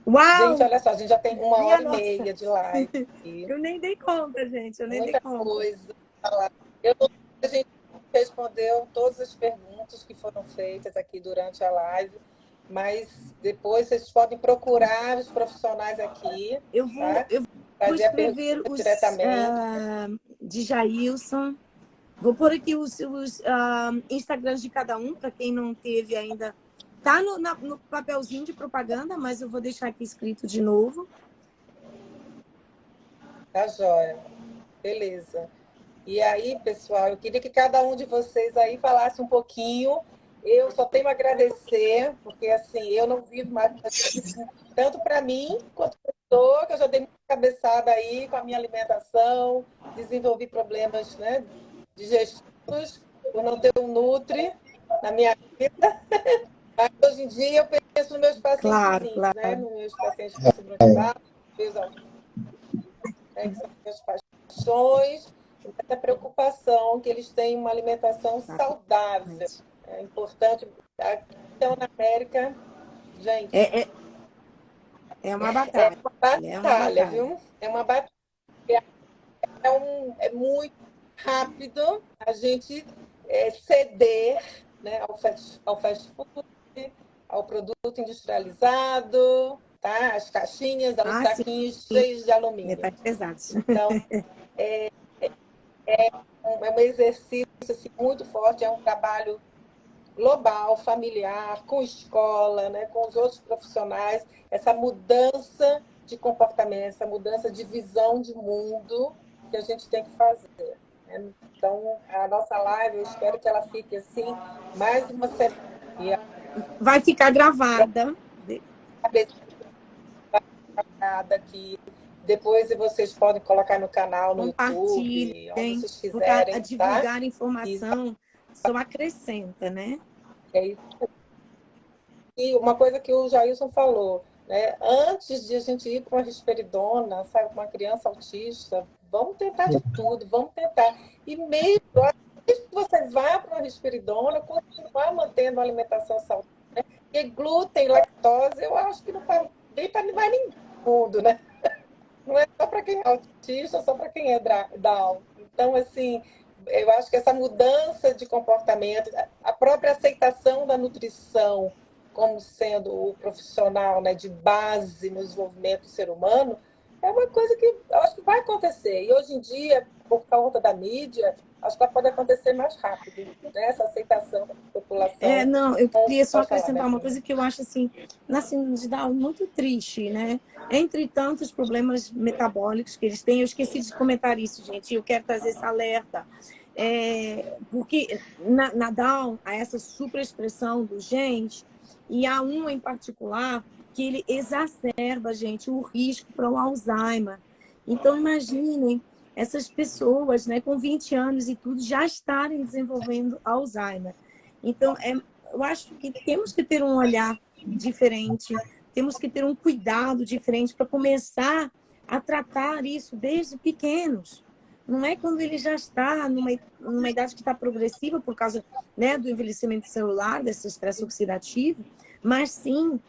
Speaker 2: Uau!
Speaker 1: Gente, olha só, a gente já tem 1h30 de live.
Speaker 2: Eu nem dei conta, gente. Eu nem
Speaker 1: Muita
Speaker 2: dei conta.
Speaker 1: coisa. Eu não sei se a gente respondeu todas as perguntas que foram feitas aqui durante a live, mas depois vocês podem procurar os profissionais aqui.
Speaker 2: Eu vou,
Speaker 1: tá?
Speaker 2: eu vou
Speaker 1: Fazer a
Speaker 2: escrever
Speaker 1: pergunta
Speaker 2: os
Speaker 1: diretamente.
Speaker 2: de Jailson. Vou pôr aqui os Instagrams de cada um, para quem não teve ainda. Tá no papelzinho de propaganda, mas eu vou deixar aqui escrito de novo.
Speaker 1: Tá joia. Beleza. E aí, pessoal, eu queria que cada um de vocês aí falasse um pouquinho. Eu só tenho a agradecer, porque assim, eu não vivo mais tanto para mim quanto para pessoa, que eu já dei muita cabeçada aí com a minha alimentação, desenvolvi problemas, né, digestivos, por não ter um Nutri na minha vida. Mas hoje em dia eu penso nos meus pacientes,
Speaker 2: Claro.
Speaker 1: né, nos meus pacientes com síndrome de Down, que são minhas paixões, essa preocupação que eles têm uma alimentação saudável. É importante. Aqui, então, na América, gente.
Speaker 2: É uma batalha.
Speaker 1: É uma batalha, viu? É uma batalha. É muito rápido a gente ceder, né, ao fast food, ao produto industrializado, tá? As caixinhas, aos saquinhos cheios de alumínio.
Speaker 2: Metais pesados.
Speaker 1: Então, é um exercício assim, muito forte, é um trabalho global, familiar, com escola, né, com os outros profissionais, essa mudança de comportamento, essa mudança de visão de mundo que a gente tem que fazer. Né? Então, a nossa live, eu espero que ela fique assim, mais uma semana.
Speaker 2: Vai ficar gravada.
Speaker 1: Aqui. Depois vocês podem colocar no canal, no YouTube, onde vocês quiserem.
Speaker 2: A divulgar informação só acrescenta, né?
Speaker 1: É isso. E uma coisa que o Jailson falou, né? Antes de a gente ir para uma risperidona, sabe, uma criança autista, vamos tentar de tudo, vamos tentar. E mesmo que você vá para uma risperidona, continuar mantendo uma alimentação saudável. Né? Porque glúten, lactose, eu acho que não faz bem para ninguém no mundo, né? Não é só para quem é autista, só para quem é Down. Então, assim, eu acho que essa mudança de comportamento, a própria aceitação da nutrição como sendo o profissional, né, de base no desenvolvimento do ser humano, é uma coisa que eu acho que vai acontecer. E hoje em dia, por conta da mídia, acho que ela pode acontecer mais rápido, né? Essa aceitação da população.
Speaker 2: Não, eu queria só acrescentar uma coisa que eu acho assim, na síndrome de Down, muito triste, né? Entre tantos problemas metabólicos que eles têm, eu esqueci de comentar isso, gente, eu quero trazer esse alerta. Porque na Down, há essa superexpressão dos genes, e há um em particular que ele exacerba, gente, o risco para o Alzheimer. Então, imaginem essas pessoas, né, com 20 anos e tudo, já estarem desenvolvendo Alzheimer. Então, eu acho que temos que ter um olhar diferente, temos que ter um cuidado diferente para começar a tratar isso desde pequenos. Não é quando ele já está numa idade que está progressiva por causa, né, do envelhecimento celular, desse estresse oxidativo, mas sim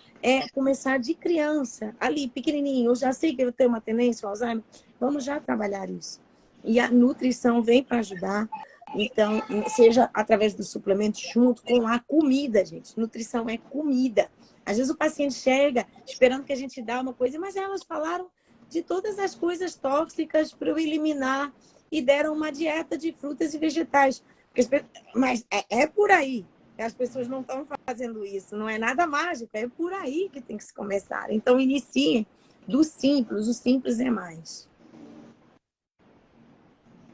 Speaker 2: começar de criança, ali, pequenininho. Eu já sei que eu tenho uma tendência ao Alzheimer, vamos já trabalhar isso. E a nutrição vem para ajudar. Então, seja através do suplemento junto com a comida, gente. Nutrição é comida. Às vezes o paciente chega esperando que a gente dê uma coisa, mas elas falaram de todas as coisas tóxicas para eu eliminar e deram uma dieta de frutas e vegetais. Mas é por aí. As pessoas não estão fazendo isso. Não é nada mágico, é por aí que tem que se começar. Então, iniciem do simples. O simples é mais.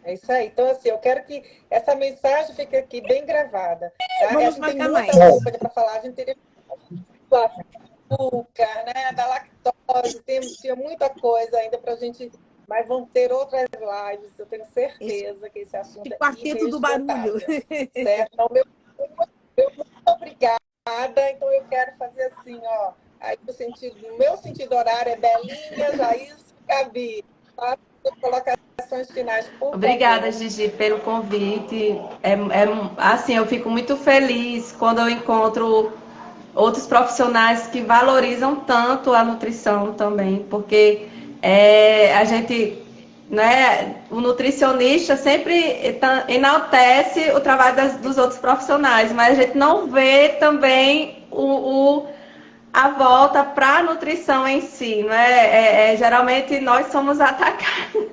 Speaker 1: É isso aí. Então, assim, eu quero que essa mensagem fique aqui bem gravada. Tá?
Speaker 2: Vamos marcar mais.
Speaker 1: Tem muita coisa para falar. A gente teria do açúcar, né? Da lactose, tinha muita coisa ainda para a gente... Mas vão ter outras lives, eu tenho certeza que esse assunto é
Speaker 2: quarteto do barulho.
Speaker 1: Certo? Então, muito obrigada. Então, eu quero fazer assim, ó. Aí, no meu sentido horário é Belinha, Jair, Gabi. Tá? Colocações finais, por favor.
Speaker 3: Obrigada, Gigi, pelo convite. Assim, eu fico muito feliz quando eu encontro outros profissionais que valorizam tanto a nutrição também, porque a gente né, o nutricionista sempre enaltece o trabalho dos outros profissionais, mas a gente não vê também a volta para a nutrição em si, né? Geralmente nós somos atacados.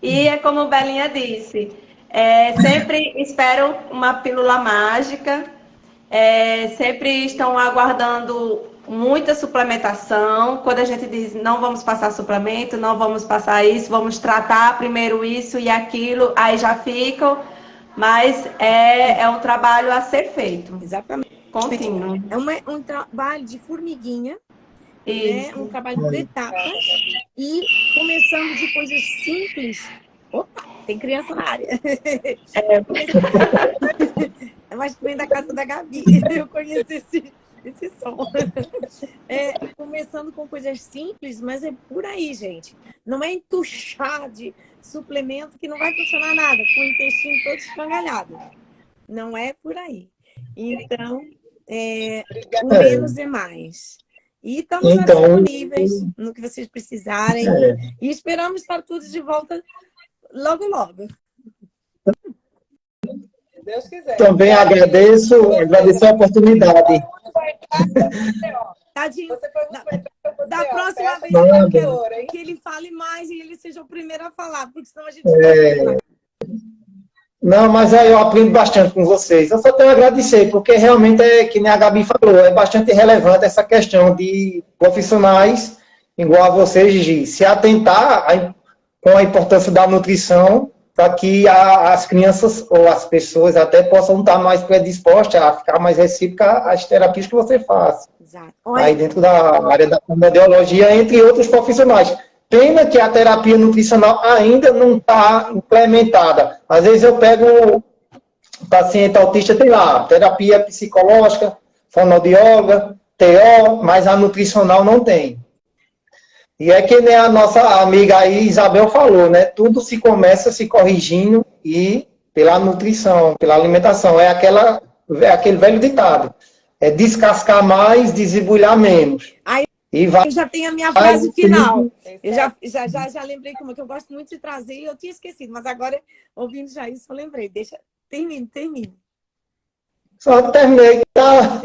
Speaker 3: E é como o Belinha disse, sempre esperam uma pílula mágica, sempre estão aguardando muita suplementação. Quando a gente diz não vamos passar suplemento, não vamos passar isso, vamos tratar primeiro isso e aquilo, aí já ficam, mas é um trabalho a ser feito.
Speaker 2: Exatamente.
Speaker 3: Contínuo.
Speaker 2: É um trabalho de formiguinha,
Speaker 3: Isso.
Speaker 2: né? Um trabalho por etapas e começando de coisas simples. Opa, tem criança na área. Mas vem da casa da Gabi. Eu conheço esse som. Começando com coisas simples, mas é por aí, gente. Não é entuchar de suplemento que não vai funcionar nada, com o intestino todo escangalhado. Não é por aí. Então, o menos é mais. E estamos disponíveis no que vocês precisarem. E esperamos estar todos de volta logo, logo.
Speaker 1: Se Deus quiser.
Speaker 4: Também agradeço a oportunidade.
Speaker 2: Tadinho,
Speaker 1: Você foi muito bem,
Speaker 2: da próxima vez que ele fale mais e ele seja o primeiro a falar, porque senão a gente
Speaker 4: Não, mas aí eu aprendo bastante com vocês. Eu só tenho a agradecer, porque realmente que nem a Gabi falou, é bastante relevante essa questão de profissionais igual a vocês, Gigi, se atentar com a importância da nutrição para que as crianças ou as pessoas até possam estar mais predispostas a ficar mais recíprocas às terapias que você faz.
Speaker 2: Exato.
Speaker 4: Aí dentro da área da fonoaudiologia, entre outros profissionais. Pena que a terapia nutricional ainda não está implementada. Às vezes eu pego um paciente autista, tem lá, terapia psicológica, fonoaudióloga, TO, mas a nutricional não tem. E é que nem a nossa amiga aí, Isabel, falou, né? Tudo se começa se corrigindo e pela nutrição, pela alimentação. É aquele velho ditado. É descascar mais, desembulhar menos.
Speaker 2: Aí
Speaker 4: e vai,
Speaker 2: eu já tenho a minha frase final. Eu já lembrei como que eu gosto muito de trazer e eu tinha esquecido, mas agora, ouvindo já isso, eu lembrei. Termine.
Speaker 4: Só terminei, tá?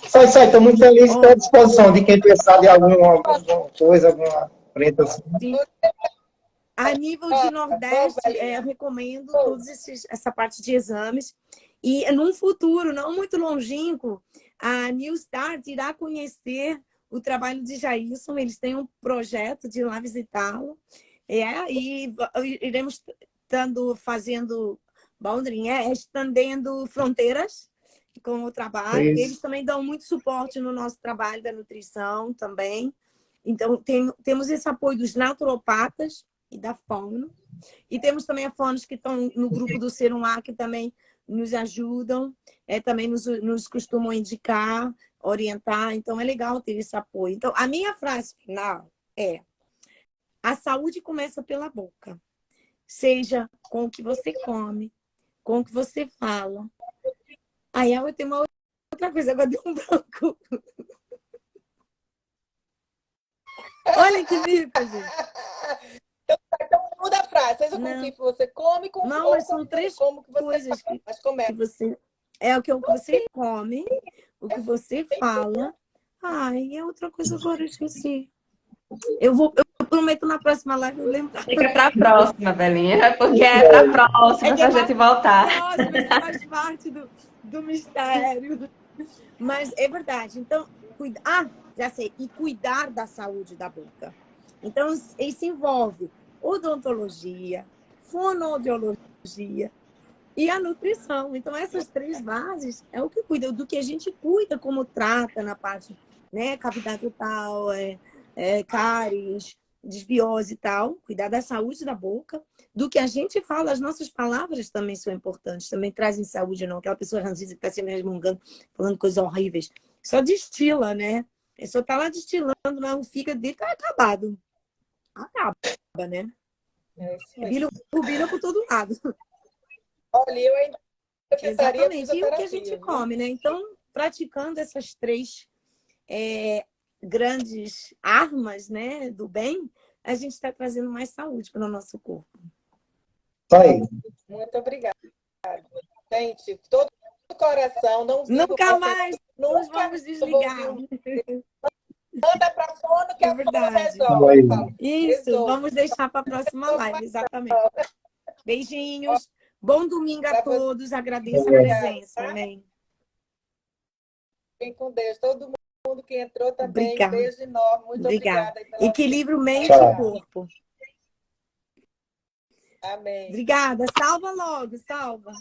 Speaker 4: Só isso aí, estou muito feliz, estou à disposição de quem precisar de alguma coisa, alguma orientação.
Speaker 2: A nível de Nordeste, eu recomendo essa parte de exames. E num futuro não muito longínquo, a New Start irá conhecer o trabalho de Jailson. Eles têm um projeto de ir lá visitá-lo. E iremos fazendo boundary, estendendo fronteiras com o trabalho.
Speaker 4: Isso.
Speaker 2: Eles também dão muito suporte no nosso trabalho da nutrição também. Então, temos esse apoio dos naturopatas e da fono. E temos também a fonos que estão no grupo do Ser Um A, que também nos ajudam, também nos costumam indicar, orientar. Então, é legal ter esse apoio. Então, a minha frase final é: a saúde começa pela boca. Seja com o que você come, com o que você fala. Aí eu tenho uma outra coisa, agora deu um branco. Olha que mico, gente.
Speaker 1: Então muda a frase. Seja com o que você come, com
Speaker 2: não, mas são três
Speaker 1: como que você
Speaker 2: coisas
Speaker 1: fala,
Speaker 2: que você... É o que você come, o que você fala. Ai, é outra coisa agora, eu esqueci. Eu prometo na próxima live eu lembrar.
Speaker 3: Fica para a próxima, Belinha, porque é para a próxima, para a gente voltar.
Speaker 2: Próxima, isso faz parte do mistério. Mas é verdade. Então, já sei. E cuidar da saúde da boca. Então, isso envolve odontologia, fonoaudiologia e a nutrição. Então, essas três bases é o que cuida, do que a gente cuida, como trata na parte, né, cavidade total, cáries, desbiose e tal, cuidar da saúde da boca, do que a gente fala, as nossas palavras também são importantes, também trazem saúde, não. Aquela pessoa ranzinza que está se resmungando, falando coisas horríveis, só destila, né? Ele só está lá destilando, não fica dele, tá acabado. Acaba, né? Rubila por todo lado.
Speaker 1: Olha, eu ainda
Speaker 2: exatamente. E o que a gente come, né? Então, praticando essas três grandes armas, né, do bem, a gente está trazendo mais saúde para o nosso corpo.
Speaker 4: Tá aí.
Speaker 1: Muito obrigada. Gente, todo o coração, não vivo
Speaker 2: Nunca
Speaker 1: assim,
Speaker 2: mais nos vamos desligar.
Speaker 1: Manda para fono que
Speaker 2: É
Speaker 1: a fono
Speaker 2: verdade.
Speaker 1: resolve. Eu falo,
Speaker 2: Isso,
Speaker 1: resolve.
Speaker 2: vamos deixar para a próxima live, exatamente. Beijinhos. Bom domingo a
Speaker 1: Pra você.
Speaker 2: todos. Agradeço a
Speaker 1: Obrigada,
Speaker 2: presença.
Speaker 1: tá?
Speaker 2: Amém.
Speaker 1: Fiquem com Deus. Todo mundo que entrou também.
Speaker 2: Obrigada.
Speaker 1: Um beijo enorme. Muito
Speaker 2: Obrigada.
Speaker 1: obrigada. Aí pela
Speaker 2: Equilíbrio mente
Speaker 4: Tchau.
Speaker 2: e corpo.
Speaker 1: Amém.
Speaker 2: Obrigada. Salva logo, salva.